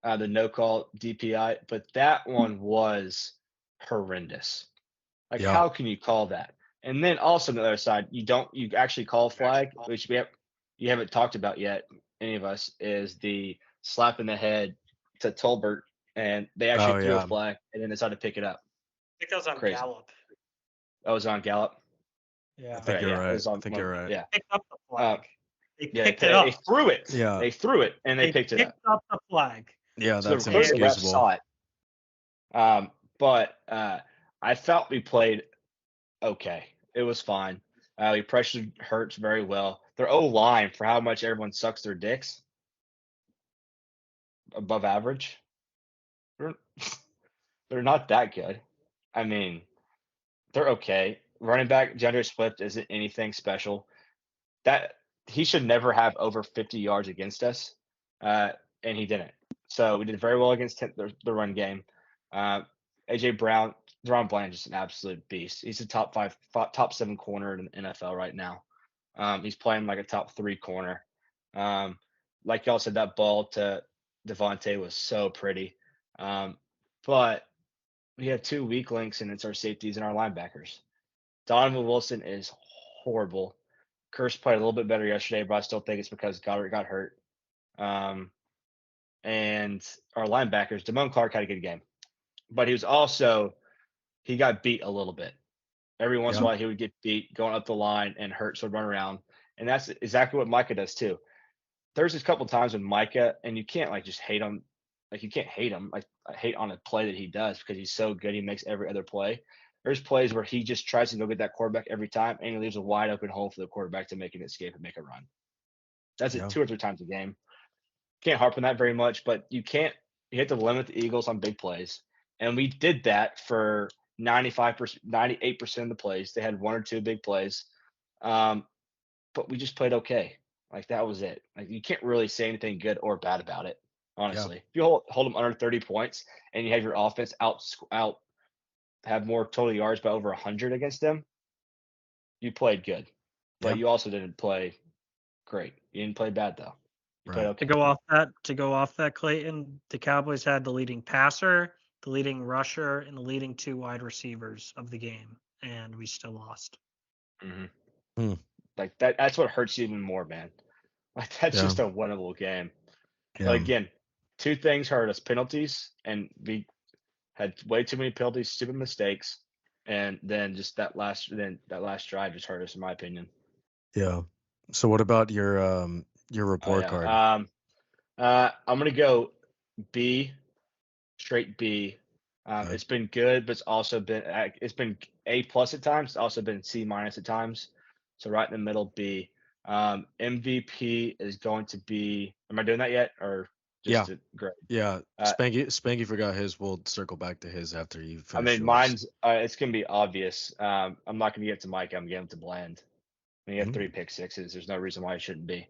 The no call DPI, but that one was horrendous. Like Yeah. how can you call that? And then also on the other side, you actually call a flag, which you haven't talked about yet, any of us, is the slap in the head to Tolbert, and they actually Oh threw a yeah. flag and then decided to pick it up. I think that was on Crazy. Gallup. That was on Gallup. Yeah. I think Okay, you're yeah, it right. was I on think one. you're right. Yeah, Picked up the flag. They yeah, picked it up. they threw it. Yeah. They threw it and they They picked it up. up the flag. Yeah, So that's the recording ref inexcusable. saw it. But I felt we played okay. It was fine. We pressured Hurts very well. Their O line for how much everyone sucks their dicks, above average. They're, they're not that good. I mean, they're okay. Running back DeAndre Swift isn't anything special. That he should never have over 50 yards against us, and he didn't. So we did very well against the run game. Uh, AJ Brown, Deron Bland, just an absolute beast. He's a top 7 corner in the NFL right now. He's playing like a top 3 corner. Like y'all said, that ball to Devontae was so pretty. But we have 2 weak links, and it's our safeties and our linebackers. Donovan Wilson is horrible. Curse played a little bit better yesterday, but I still think it's because Goddard got hurt. And our linebackers, Damone Clark had a good game. but he got beat a little bit. Every once in a while, he would get beat going up the line, and Hurts would run around, and that's exactly what Micah does too. There's a couple times when Micah, and you can't like just hate him, like you can't hate him, like I hate on a play that he does because he's so good. He makes every other play. There's plays where he just tries to go get that quarterback every time, and he leaves a wide open hole for the quarterback to make an escape and make a run. That's it 2 or 3 times a game. Can't harp on that very much, but you have to limit the Eagles on big plays. And we did that for 95%, 98% of the plays. They had 1 or 2 big plays. But we just played okay. Like that was it. Like you can't really say anything good or bad about it, honestly. If you hold them under 30 points and you have your offense out have more total yards by over 100 against them, you played good. But you also didn't play great. You didn't play bad though. You played okay. To go off that, Clayton, the Cowboys had the leading passer, the leading rusher, and the leading 2 wide receivers of the game, and we still lost. Like that's what hurts you even more, man. Like that's just a winnable game. But again, 2 things hurt us: penalties, and we had way too many penalties, stupid mistakes, and then just that last drive just hurt us, in my opinion. Yeah. So what about your report card? I'm gonna go B, straight B. It's been good, but it's been A+ at times. It's also been C- at times. So right in the middle, B. MVP is going to be. Am I doing that yet, or just a grade? Yeah. Spanky forgot his. We'll circle back to his after you finish. I mean, yours. mine's. It's gonna be obvious. I'm not gonna get to Mike. I'm getting to Bland. When you have 3 pick sixes, there's no reason why it shouldn't be.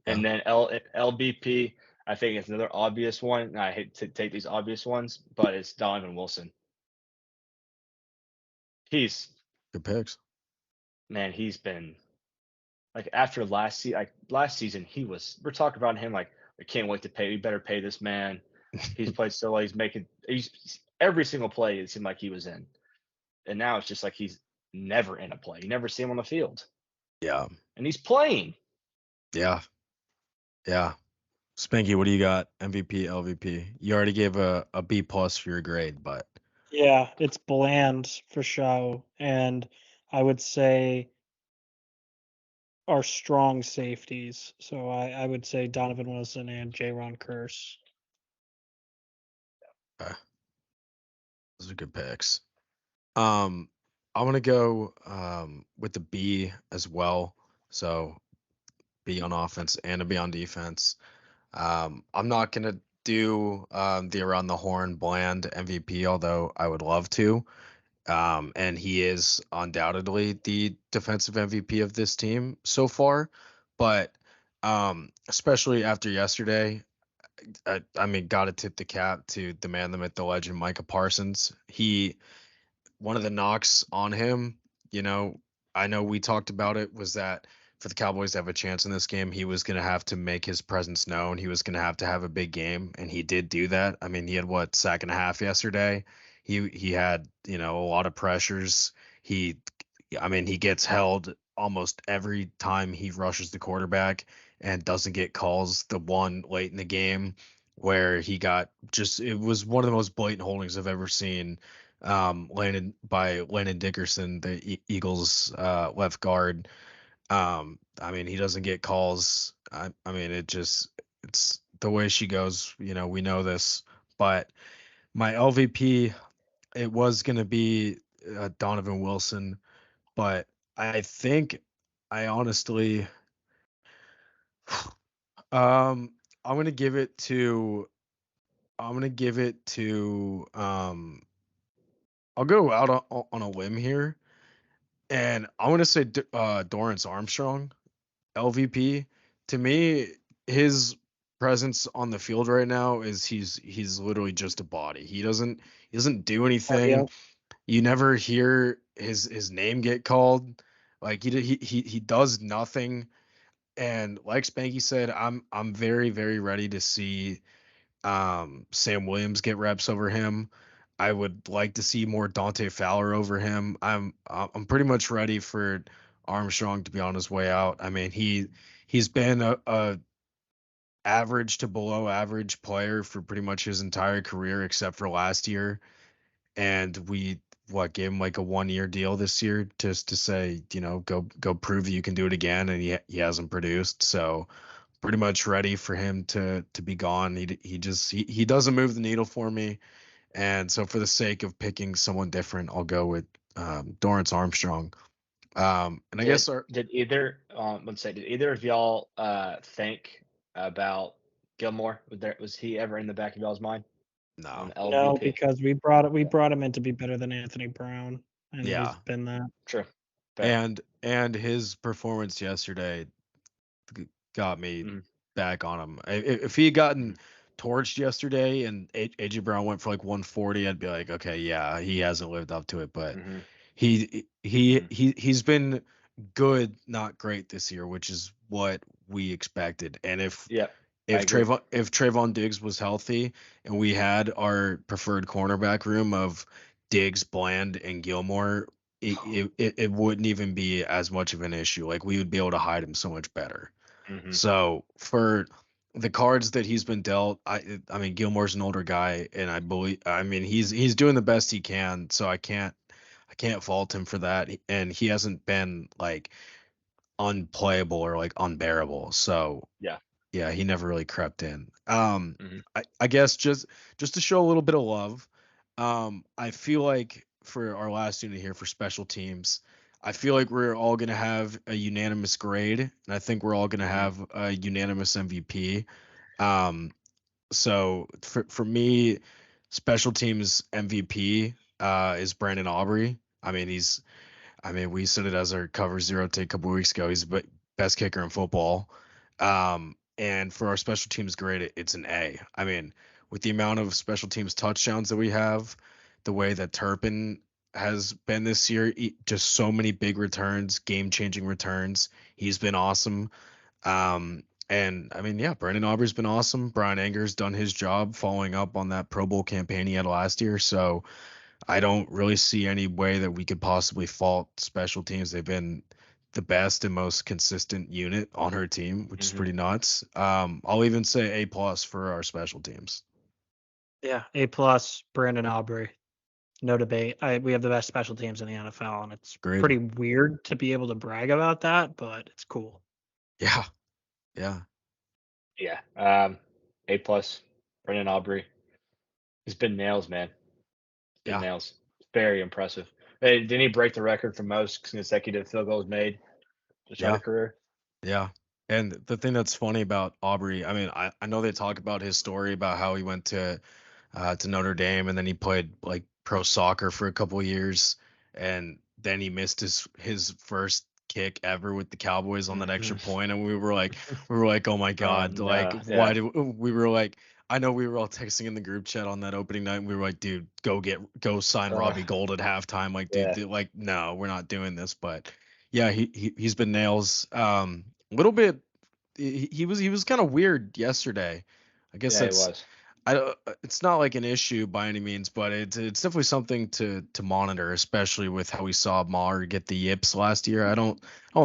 And then LVP, I think it's another obvious one. And I hate to take these obvious ones, but it's Donovan Wilson. He's good picks. Man, he's been like after last season, we're talking about him like we can't wait to pay. We better pay this man. He's played so well. He's every single play it seemed like he was in. And now it's just like he's never in a play. You never see him on the field. Yeah. And he's playing. Yeah. Spanky, what do you got? MVP, LVP. You already gave a B+ for your grade, but yeah, it's Bland for show, and I would say our strong safeties. So I would say Donovan Wilson and Jaron Kearse. Those are good picks. I'm gonna go with the B as well. So B on offense and a B on defense. I'm not gonna do the around the horn Bland MVP, although I would love to. And he is undoubtedly the defensive MVP of this team so far. But especially after yesterday, I mean, gotta tip the cap to the man, the myth, the legend, Micah Parsons. One of the knocks on him, I know we talked about it, was that for the Cowboys to have a chance in this game, he was going to have to make his presence known. He was going to have a big game, and he did do that. I mean, he had sack and a half yesterday. He had, a lot of pressures. He gets held almost every time he rushes the quarterback and doesn't get calls. The one late in the game where it was one of the most blatant holdings I've ever seen, landed by Landon Dickerson, the Eagles left guard. He doesn't get calls. It's the way she goes. We know this, but my LVP, it was going to be Donovan Wilson, but I think I honestly, I'm going to give it to, I'll go out on a limb here, and I'm going to say Dorrance Armstrong, LVP. To me, his presence on the field right now is he's literally just a body. He doesn't do anything. You never hear his name get called. Like he does nothing. And like Spanky said, I'm very, very ready to see Sam Williams get reps over him. I would like to see more Dante Fowler over him. I'm pretty much ready for Armstrong to be on his way out. I mean, he's been a average to below average player for pretty much his entire career, except for last year. and we gave him like a 1-year deal this year just to say, go prove that you can do it again, and he hasn't produced. So pretty much ready for him to be gone. He doesn't move the needle for me, and so for the sake of picking someone different, I'll go with Dorrance Armstrong. And I guess Did either did either of y'all think about Gilmore? Was he ever in the back of y'all's mind on no, No, LVP? because we brought him in to be better than Anthony Brown, and he's yeah, been that. True. Fair. and his performance yesterday got me Mhm, back on him. If he had gotten mhm, torched yesterday and AJ Brown went for like 140, I'd be like, okay, yeah, he hasn't lived up to it. But mhm, mhm. he's been good, not great this year, which is what we expected. And Yep, I agree. If Trayvon Diggs was healthy and we had our preferred cornerback room of Diggs, Bland, and Gilmore, it wouldn't even be as much of an issue. Like we would be able to hide him so much better. Mhm, So for the cards that he's been dealt, I mean Gilmore's an older guy, and I mean he's doing the best he can. So I can't fault him for that. And he hasn't been like unplayable or like unbearable. So yeah. yeah, he never really crept in. Mhm, I guess just to show a little bit of love, I feel like for our last unit here for special teams, I feel like we're all gonna have a unanimous grade, and I think we're all gonna mhm, have a unanimous MVP. Um, so for me, special teams MVP is Brandon Aubrey. I mean, we said it as our cover zero take a couple weeks ago. He's the best kicker in football. And for our special teams grade, it's an A. I mean, with the amount of special teams touchdowns that we have, the way that Turpin has been this year, just so many big returns, game-changing returns. He's been awesome. And I mean, yeah, Brandon Aubrey's been awesome. Brian Anger's done his job following up on that Pro Bowl campaign he had last year. So I don't really see any way that we could possibly fault special teams. They've been the best and most consistent unit on her team, which is mhm. pretty nuts. I'll even say A+ for our special teams. Yeah, A+, Brandon Aubrey, no debate. We have the best special teams in the NFL, and it's Great. pretty weird to be able to brag about that, but it's cool. Yeah. Yeah. Yeah. A+, Brendan Aubrey. He's been nails, man. Been Yeah. nails. Very impressive. Hey, didn't he break the record for most consecutive field goals made to start a Yeah. career? Yeah. And the thing that's funny about Aubrey, I mean, I know they talk about his story about how he went to Notre Dame, and then he played like pro soccer for a couple of years, and then he missed his first kick ever with the Cowboys on that extra Mhm. point, and we were like, oh my Oh god, like no. why Yeah. do we were like. I know we were all texting in the group chat on that opening night, and we were like, dude, go sign Uh, Robbie Gold at halftime. Like, dude, yeah. like, no, we're not doing this. But yeah, he's been nails. A little bit. He was kind of weird yesterday. I guess Yeah, he that's was. I don't. It's not like an issue by any means, but it's definitely something to monitor, especially with how we saw Maher get the yips last year. I don't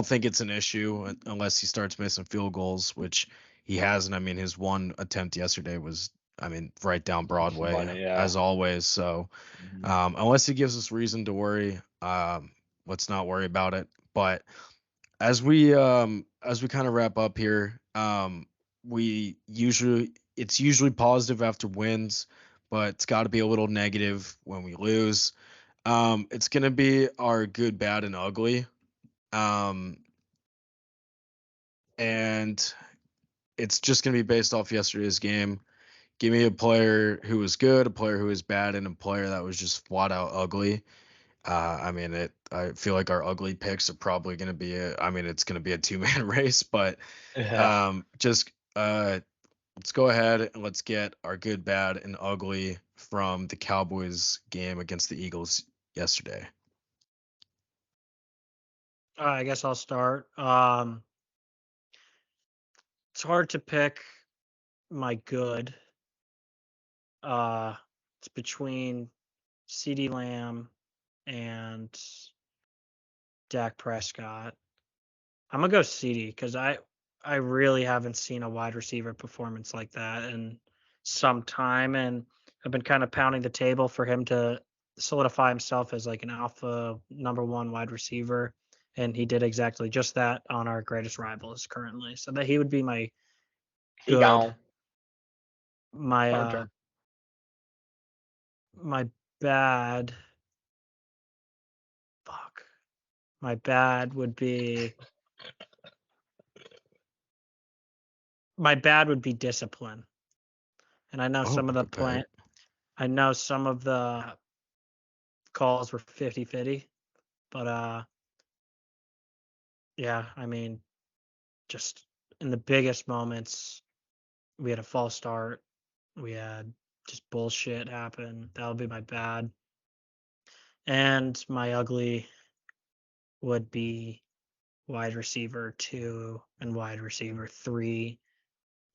think it's an issue unless he starts missing field goals, which he hasn't. I mean, his one attempt yesterday was, I mean, right down Broadway Funny, yeah. as always. So Mhm. unless he gives us reason to worry, let's not worry about it. But as we kind of wrap up here, we usually it's usually positive after wins, but it's got to be a little negative when we lose. It's gonna be our good, bad, and ugly. Um, and it's just gonna be based off yesterday's game. Give me a player who was good, a player who was bad, and a player that was just flat out ugly. I mean, I feel like our ugly picks are probably going to be I mean, it's going to be a two-man race, but Yeah. just let's go ahead and let's get our good, bad, and ugly from the Cowboys game against the Eagles yesterday. I guess I'll start. It's hard to pick my good. Uh, it's between CeeDee Lamb and Dak Prescott. I'm gonna go CeeDee because I really haven't seen a wide receiver performance like that in some time, and I've been kind of pounding the table for him to solidify himself as like an alpha number one wide receiver. And he did exactly just that on our greatest rivals currently. So that he would be my He good, gone. my Punt return. my bad. Fuck. My bad would be discipline. And I know some of the okay. I know some of the calls were 50-50, but yeah, I mean, just in the biggest moments, we had a false start. We had just bullshit happen. That would be my bad. And my ugly would be wide receiver 2 and wide receiver 3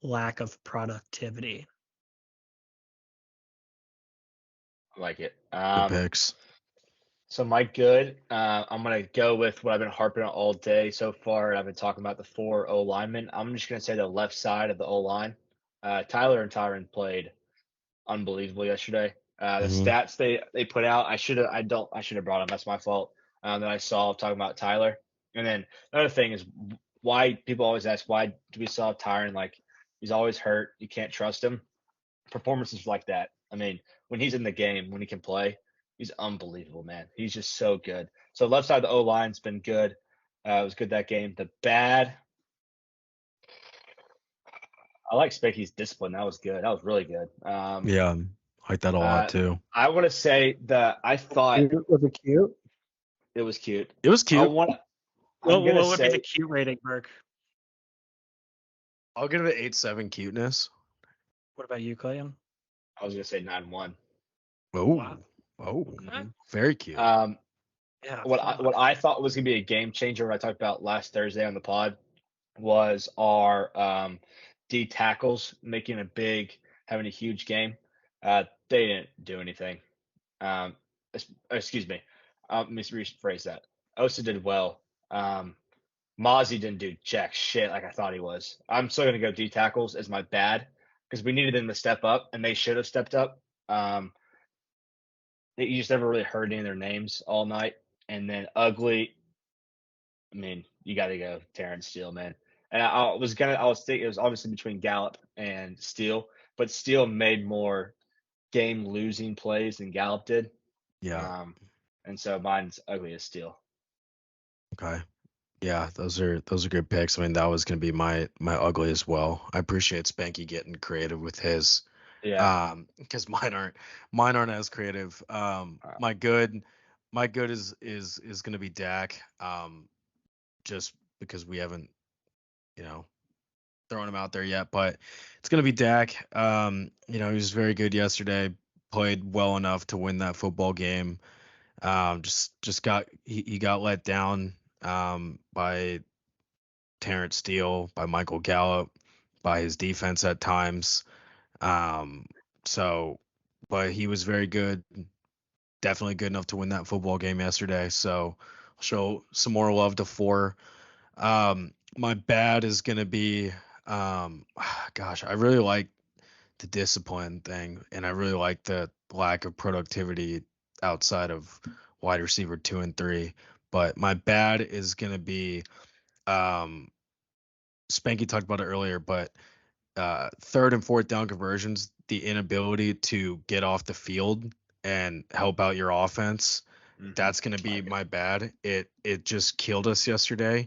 lack of productivity. I like it. Good picks. So my good, I'm gonna go with what I've been harping on all day so far. I've been talking about the 4 O linemen. I'm just gonna say the left side of the O line. Tyler and Tyron played unbelievable yesterday. The Mhm. stats they put out, I should have brought them. That's my fault. That I saw talking about Tyler. And then another thing is why people always ask why do we saw Tyron, like he's always hurt, you can't trust him. Performances like that. I mean, when he's in the game, when he can play, he's unbelievable, man. He's just so good. So left side of the O line's been good. It was good that game. The bad, I like Spanky's discipline. That was good. That was really good. Yeah, I like that a lot too. I want to say that I thought Was it cute? it was cute. It was I cute. want. What, I'm gonna what would be the say cute rating, Burke? I'll give it 8-7 cuteness. What about you, Clayton? I was gonna say 9-1. Oh, Okay. very cute. Yeah. What I thought was gonna be a game changer, what I talked about last Thursday on the pod, was our D tackles having a huge game. They didn't do anything. Excuse me. Let me rephrase that. Osa did well. Mozzie didn't do jack shit like I thought he was. I'm still gonna go D tackles as my bad because we needed them to step up and they should have stepped up. You just never really heard any of their names all night. And then ugly, I mean, you got to go Terrence Steele, man. And I was thinking it was obviously between Gallup and Steele, but Steele made more game losing plays than Gallup did. Yeah. And so mine's ugly as Steele. Okay. Yeah, those are good picks. I mean, that was gonna be my ugly as well. I appreciate Spanky getting creative with his. Yeah. Because mine aren't as creative. My good is gonna be Dak. Just because we haven't, you know, thrown him out there yet, but it's gonna be Dak. He was very good yesterday. Played well enough to win that football game. Just he got let down by Terrence Steele, by Michael Gallup, by his defense at times. Um, so, but he was very good, definitely good enough to win that football game yesterday. So, I'll show some more love to 4. My bad is gonna be, gosh, I really like the discipline thing, and I really like the lack of productivity outside of wide receiver 2 and 3. But my bad is gonna be, um, Spanky talked about it earlier, but third and fourth down conversions, the inability to get off the field and help out your offense, that's going to be my bad. It just killed us yesterday,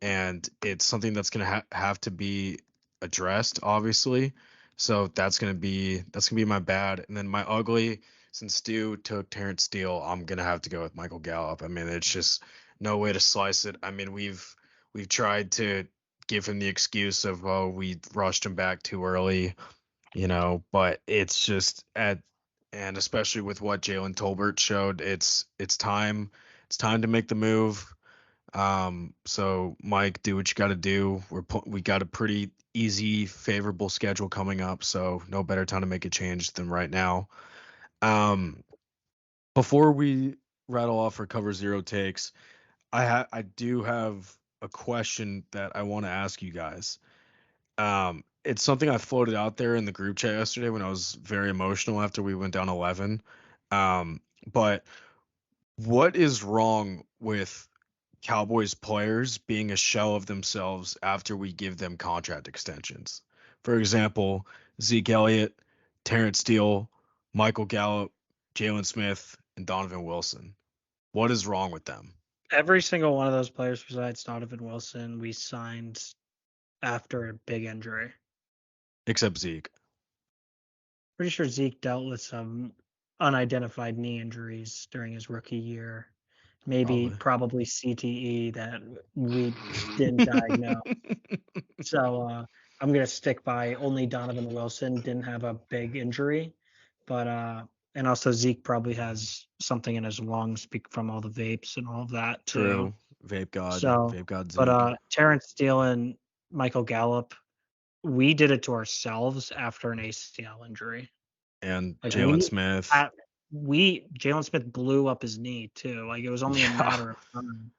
and it's something that's going to have to be addressed, obviously. So that's gonna be my bad. And then my ugly, since Stu took Terrence Steele, I'm gonna have to go with Michael Gallup. I mean, it's just no way to slice it. I mean, we've tried to give him the excuse of, oh, we rushed him back too early, but it's just and especially with what Jalen Tolbert showed, it's time to make the move. So Mike, do what you got to do. We got a pretty easy, favorable schedule coming up, so no better time to make a change than right now. Um, Before we rattle off our cover zero takes, I do have a question that I want to ask you guys. It's something I floated out there in the group chat yesterday when I was very emotional after we went down 11. but what is wrong with Cowboys players being a shell of themselves after we give them contract extensions? For example, Zeke Elliott, Terrence Steele, Michael Gallup, Jalen Smith, and Donovan Wilson. What is wrong with them? Every single one of those players besides Donovan Wilson, we signed after a big injury. Except Zeke. Pretty sure Zeke dealt with some unidentified knee injuries during his rookie year. Probably CTE that we didn't diagnose. So I'm gonna stick by only Donovan Wilson didn't have a big injury, but and also Zeke probably has something in his lungs from all the vapes and all of that too. True. Vape God Zeke. But Terrence Steele and Michael Gallup, we did it to ourselves after an ACL injury. And like Jalen Smith. Jalen Smith blew up his knee too. Like it was only a matter of time.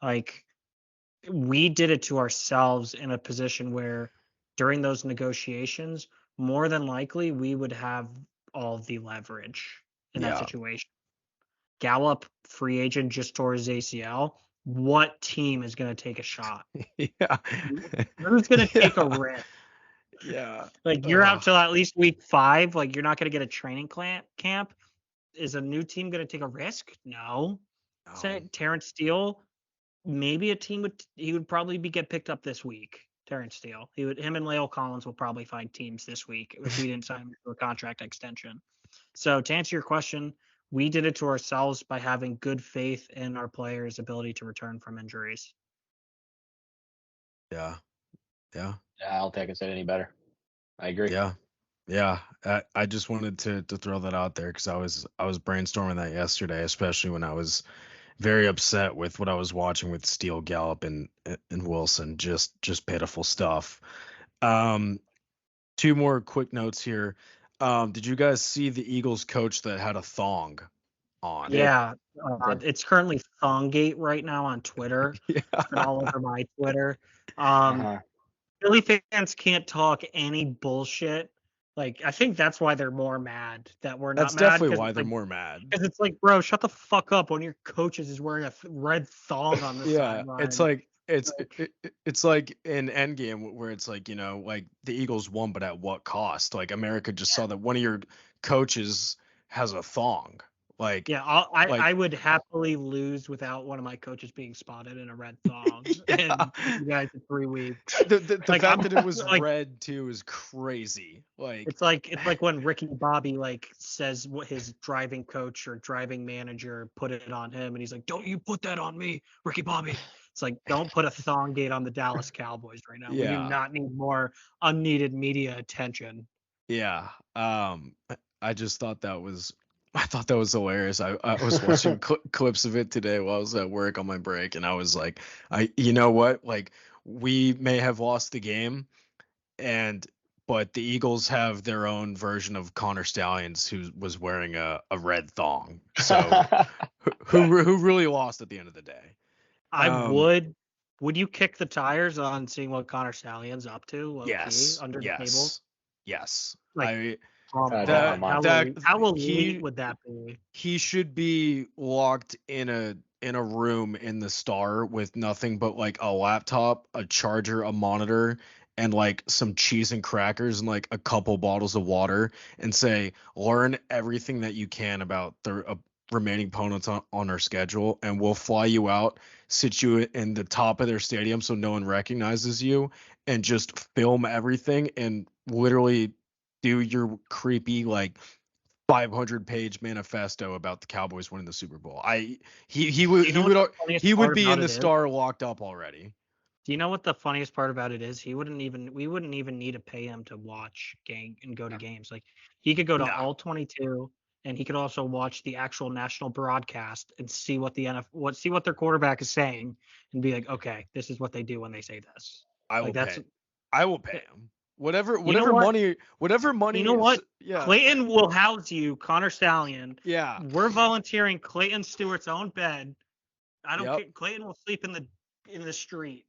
Like we did it to ourselves in a position where during those negotiations, more than likely we would have all the leverage in that situation. Gallup, free agent, just tore his ACL. What team is going to take a shot? Yeah. Who's going to take a risk? Yeah. Like you're out till at least week 5. Like you're not going to get a training camp. Is a new team going to take a risk? No. Say Terrence Steele, maybe a team would probably get picked up this week. Terrence Steele, him and La'el Collins will probably find teams this week if we didn't sign him to a contract extension. So to answer your question, we did it to ourselves by having good faith in our players' ability to return from injuries. Yeah. I don't think I can say it any better. I agree. Yeah. I just wanted to throw that out there because I was brainstorming that yesterday, especially when I was very upset with what I was watching with Steele, Gallup, and Wilson. Just pitiful stuff. 2 more quick notes here. Did you guys see the Eagles coach that had a thong on? Yeah, it's currently Thong Gate right now on Twitter. Yeah. It's been all over my Twitter. Philly fans can't talk any bullshit. Like, I think that's why they're more mad that we're not That's mad. definitely why they're more mad. Because it's like, bro, shut the fuck up when your coaches is wearing a red thong on the sideline. It's like it's like in Endgame where it's like, like the Eagles won, but at what cost? Like America just saw that one of your coaches has a thong. Like, yeah, I would happily lose without one of my coaches being spotted in a red thong. And you guys in 3 weeks. The fact that it was red too is crazy. Like it's like when Ricky Bobby says what his driving coach or driving manager put it on him, and he's like, "Don't you put that on me, Ricky Bobby." It's like, don't put a thong gate on the Dallas Cowboys right now. Yeah. We do not need more unneeded media attention. Yeah. I just thought that was hilarious. I was watching clips of it today while I was at work on my break, and I was like, you know what? Like, we may have lost the game, but the Eagles have their own version of Connor Stallions, who was wearing a red thong. So who really lost at the end of the day? Would you kick the tires on seeing what Connor Stallions up to? Yes. Under the table? Yes. How elite would that be? He should be locked in a room in the Star with nothing but like a laptop, a charger, a monitor, and like some cheese and crackers and like a couple bottles of water, and say, learn everything that you can about the remaining opponents on our schedule, and we'll fly you out, sit you in the top of their stadium so no one recognizes you, and just film everything and literally do your creepy 500-page manifesto about the Cowboys winning the Super Bowl. He would be in the Star locked up already. Do you know what the funniest part about it is? We wouldn't even need to pay him to watch game and go to games. Like he could go to all 22, and he could also watch the actual national broadcast and see what see what their quarterback is saying, and be like, okay, this is what they do when they say this. I will pay him. Whatever money. You know what? Yeah. Clayton will house you, Connor Stallion. Yeah. We're volunteering Clayton Stewart's own bed. I don't care. Clayton will sleep in the street.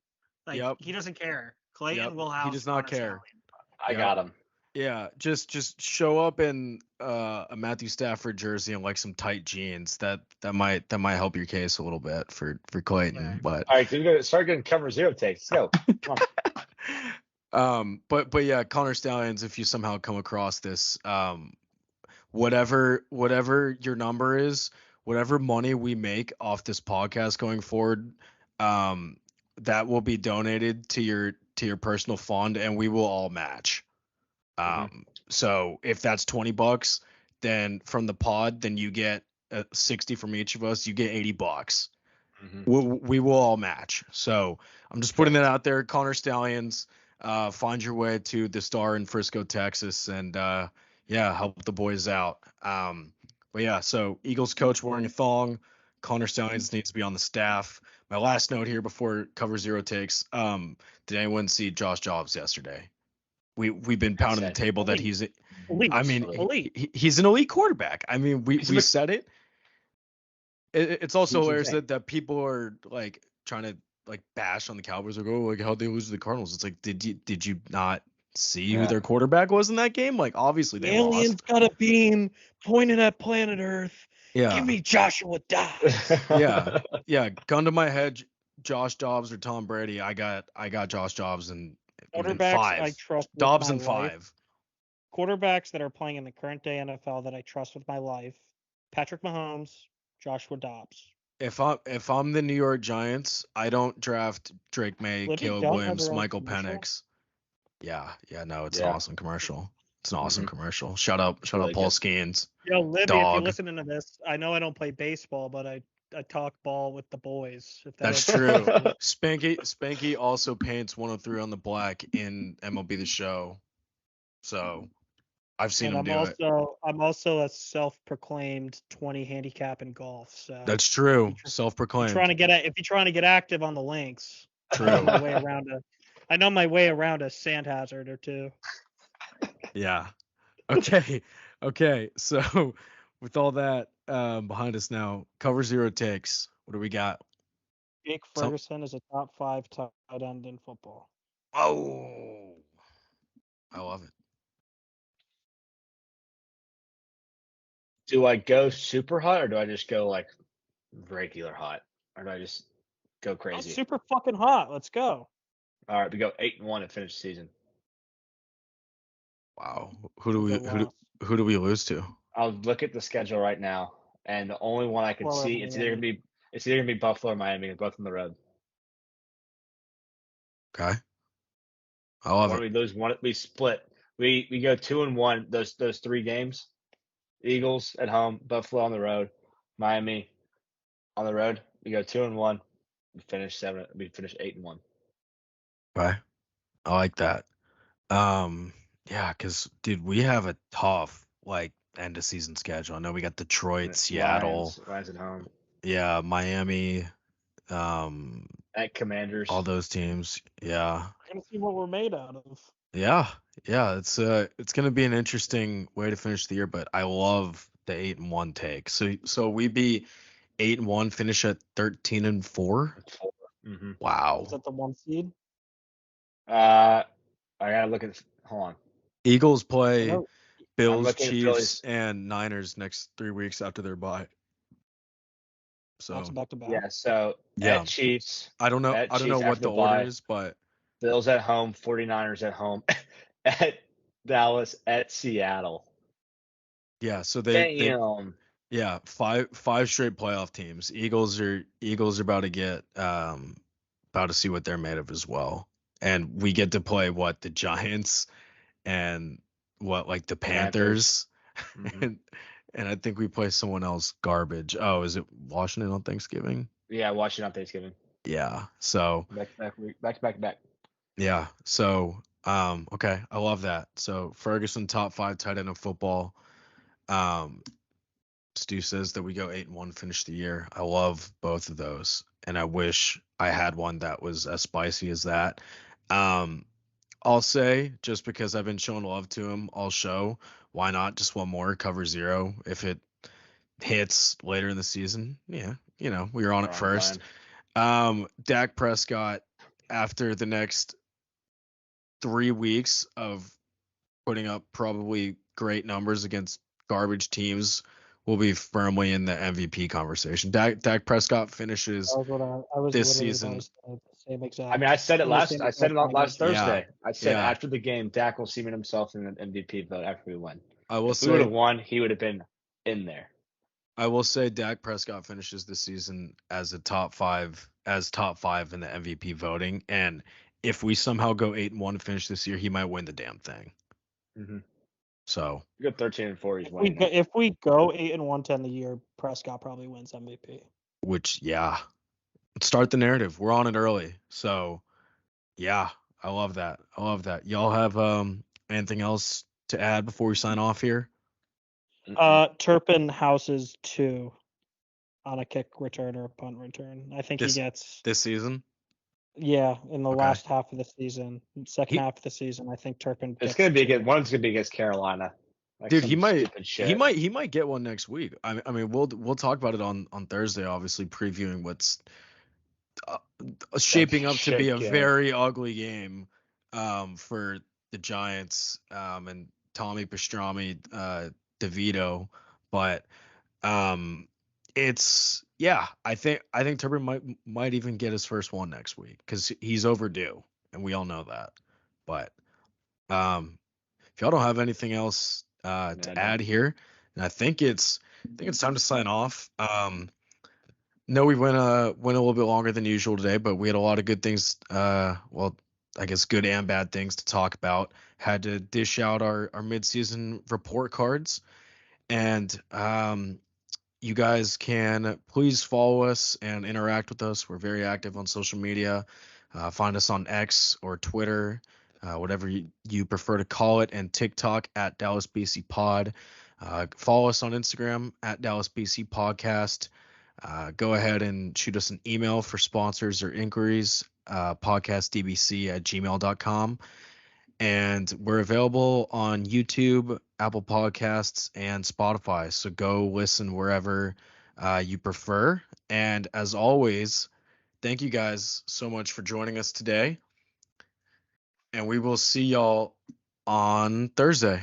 He doesn't care. Clayton will house. He does not care. I got him. Yeah, just show up in a Matthew Stafford jersey and like some tight jeans. That might help your case a little bit for Clayton. But All right, dude, start getting cover zero takes. Let's go. Come on. but yeah, Connor Stallions, if you somehow come across this, whatever your number is, whatever money we make off this podcast going forward, um, that will be donated to your personal fund, and we will all match. So if that's $20, then from the pod, then you get 60 from each of us. You get $80. We will all match. So I'm just putting that out there. Connor Stallions, find your way to the Star in Frisco, Texas, and yeah, help the boys out. But yeah, so Eagles coach wearing a thong. Connor Stallions needs to be on the staff. My last note here before cover zero takes. Did anyone see Josh Jobs yesterday? We've been pounding the table that he's. Elite. I mean, Elite. he's an elite quarterback. I mean, we said it. It's also He's hilarious insane. that people are like trying to like bash on the Cowboys or go like how they lose to the Cardinals. It's like did you not see who their quarterback was in that game? Like obviously they Aliens lost. got a beam pointing at planet Earth. Yeah. Give me Joshua Dobbs. Yeah. Gun to my head, Josh Dobbs or Tom Brady. I got Josh Dobbs and Quarterbacks five. I trust with Dobbs my and life. 5. Quarterbacks that are playing in the current day NFL that I trust with my life: Patrick Mahomes, Joshua Dobbs. If I'm the New York Giants, I don't draft Drake May, Libby Caleb Dunn had Williams, their own Michael commercial. Penix. Yeah, no, it's an Yeah. awesome commercial. It's an awesome commercial. Shout out Really Paul good. Skeens. Yo, Libby, if Dog. you're listening to this, I know I don't play baseball, but I talk ball with the boys. If that That's opens true. up. Spanky also paints 103 on the black in MLB The Show. So I've seen him do it. I'm also a self-proclaimed 20 handicap in golf. So That's true. if you're Self-proclaimed. if you're trying to get active on the links, True. I know my way around a sand hazard or two. Yeah. Okay. So with all that behind us now, cover zero takes. What do we got? Jake Ferguson is a top 5 tight end in football. Oh, I love it. Do I go super hot or do I just go like regular hot? Or do I just go That's crazy? super fucking hot. Let's go. All right, we go 8-1 and finish the season. Wow. Who do we lose to? I'll look at the schedule right now, and the only one I can see it's either gonna be Buffalo or Miami. They're both on the road. Okay. I love it. We lose one. We split. We go 2-1. Those 3 games. Eagles at home, Buffalo on the road, Miami on the road. We go 2-1. We finish 8-1. Okay. I like that. Yeah, because dude, we have a tough like end of season schedule. I know we got Detroit, Seattle, Lions at home. Yeah, Miami, At Commanders. all those teams. Yeah. Gonna see what we're made out of. Yeah. It's gonna be an interesting way to finish the year, but I love the 8-1 take. So we be 8-1, finish at 13-4. Mm-hmm. Wow. Is that the 1 seed? I gotta look at. Hold on. Eagles play Bills, Chiefs, and Niners next 3 weeks after their bye. So back to back. Yeah. So Yeah. at Chiefs. I don't know what the order is, but Bills at home, 49ers at home, at Dallas, at Seattle. yeah. So Damn. yeah, five straight playoff teams. Eagles are about to get about to see what they're made of as well. And we get to play what the Giants and what like the Panthers. Mm-hmm. and I think we play someone else garbage. Oh, is it Washington on Thanksgiving? Yeah, Washington on Thanksgiving. Yeah. So back. yeah. So okay, I love that. So Ferguson top 5 tight end of football. Stu says that we go 8-1, finish the year. I love both of those, and I wish I had one that was as spicy as that. I'll say, just because I've been showing love to him, I'll show. Why not just one more cover zero if it hits later in the season? Yeah, we were on it first. Dak Prescott, after the next 3 weeks of putting up probably great numbers against garbage teams, will be firmly in the MVP conversation. Dak Prescott finishes I was this literally about to season. say the same exact. I mean, I said it in the same I said exact it last language. Yeah. Thursday. I said Yeah. after the game, Dak will cement himself in an MVP vote after we win. I will If we would have say won, he would have been in there. Dak Prescott finishes this season as top five in the MVP voting, and if we somehow go 8-1 and finish this year, he might win the damn thing. Mm-hmm. So You go 13-4, he's If we winning. go, if we go 8-1 the year, Prescott probably wins MVP. which start the narrative. We're on it early. So yeah, I love that. Y'all have anything else to add before we sign off here? Turpin houses 2 on a kick return or a punt return. I think he gets this season. Yeah, in the Okay. last half of the season, second half of the season, I think Turpin. It's gonna be good. One's gonna be against Carolina. Like Dude, some he might stupid shit. he might get one next week. I mean, we'll talk about it on Thursday, obviously previewing what's shaping up to be a very ugly game for the Giants and Tommy Pastrami, DeVito, but it's I think Turpin might even get his first one next week because he's overdue, and we all know that. But if y'all don't have anything else to add here, and I think it's time to sign off. No, we went a little bit longer than usual today, but we had a lot of good things. Well, I guess good and bad things to talk about. Had to dish out our midseason report cards, and you guys can please follow us and interact with us. We're very active on social media. Find us on X or Twitter, whatever you prefer to call it, and TikTok at Dallas BC Pod. Follow us on Instagram at Dallas BC Podcast. Go ahead and shoot us an email for sponsors or inquiries, podcastdbc@gmail.com. And we're available on YouTube, Apple Podcasts, and Spotify. So go listen wherever you prefer. And as always, thank you guys so much for joining us today. And we will see y'all on Thursday.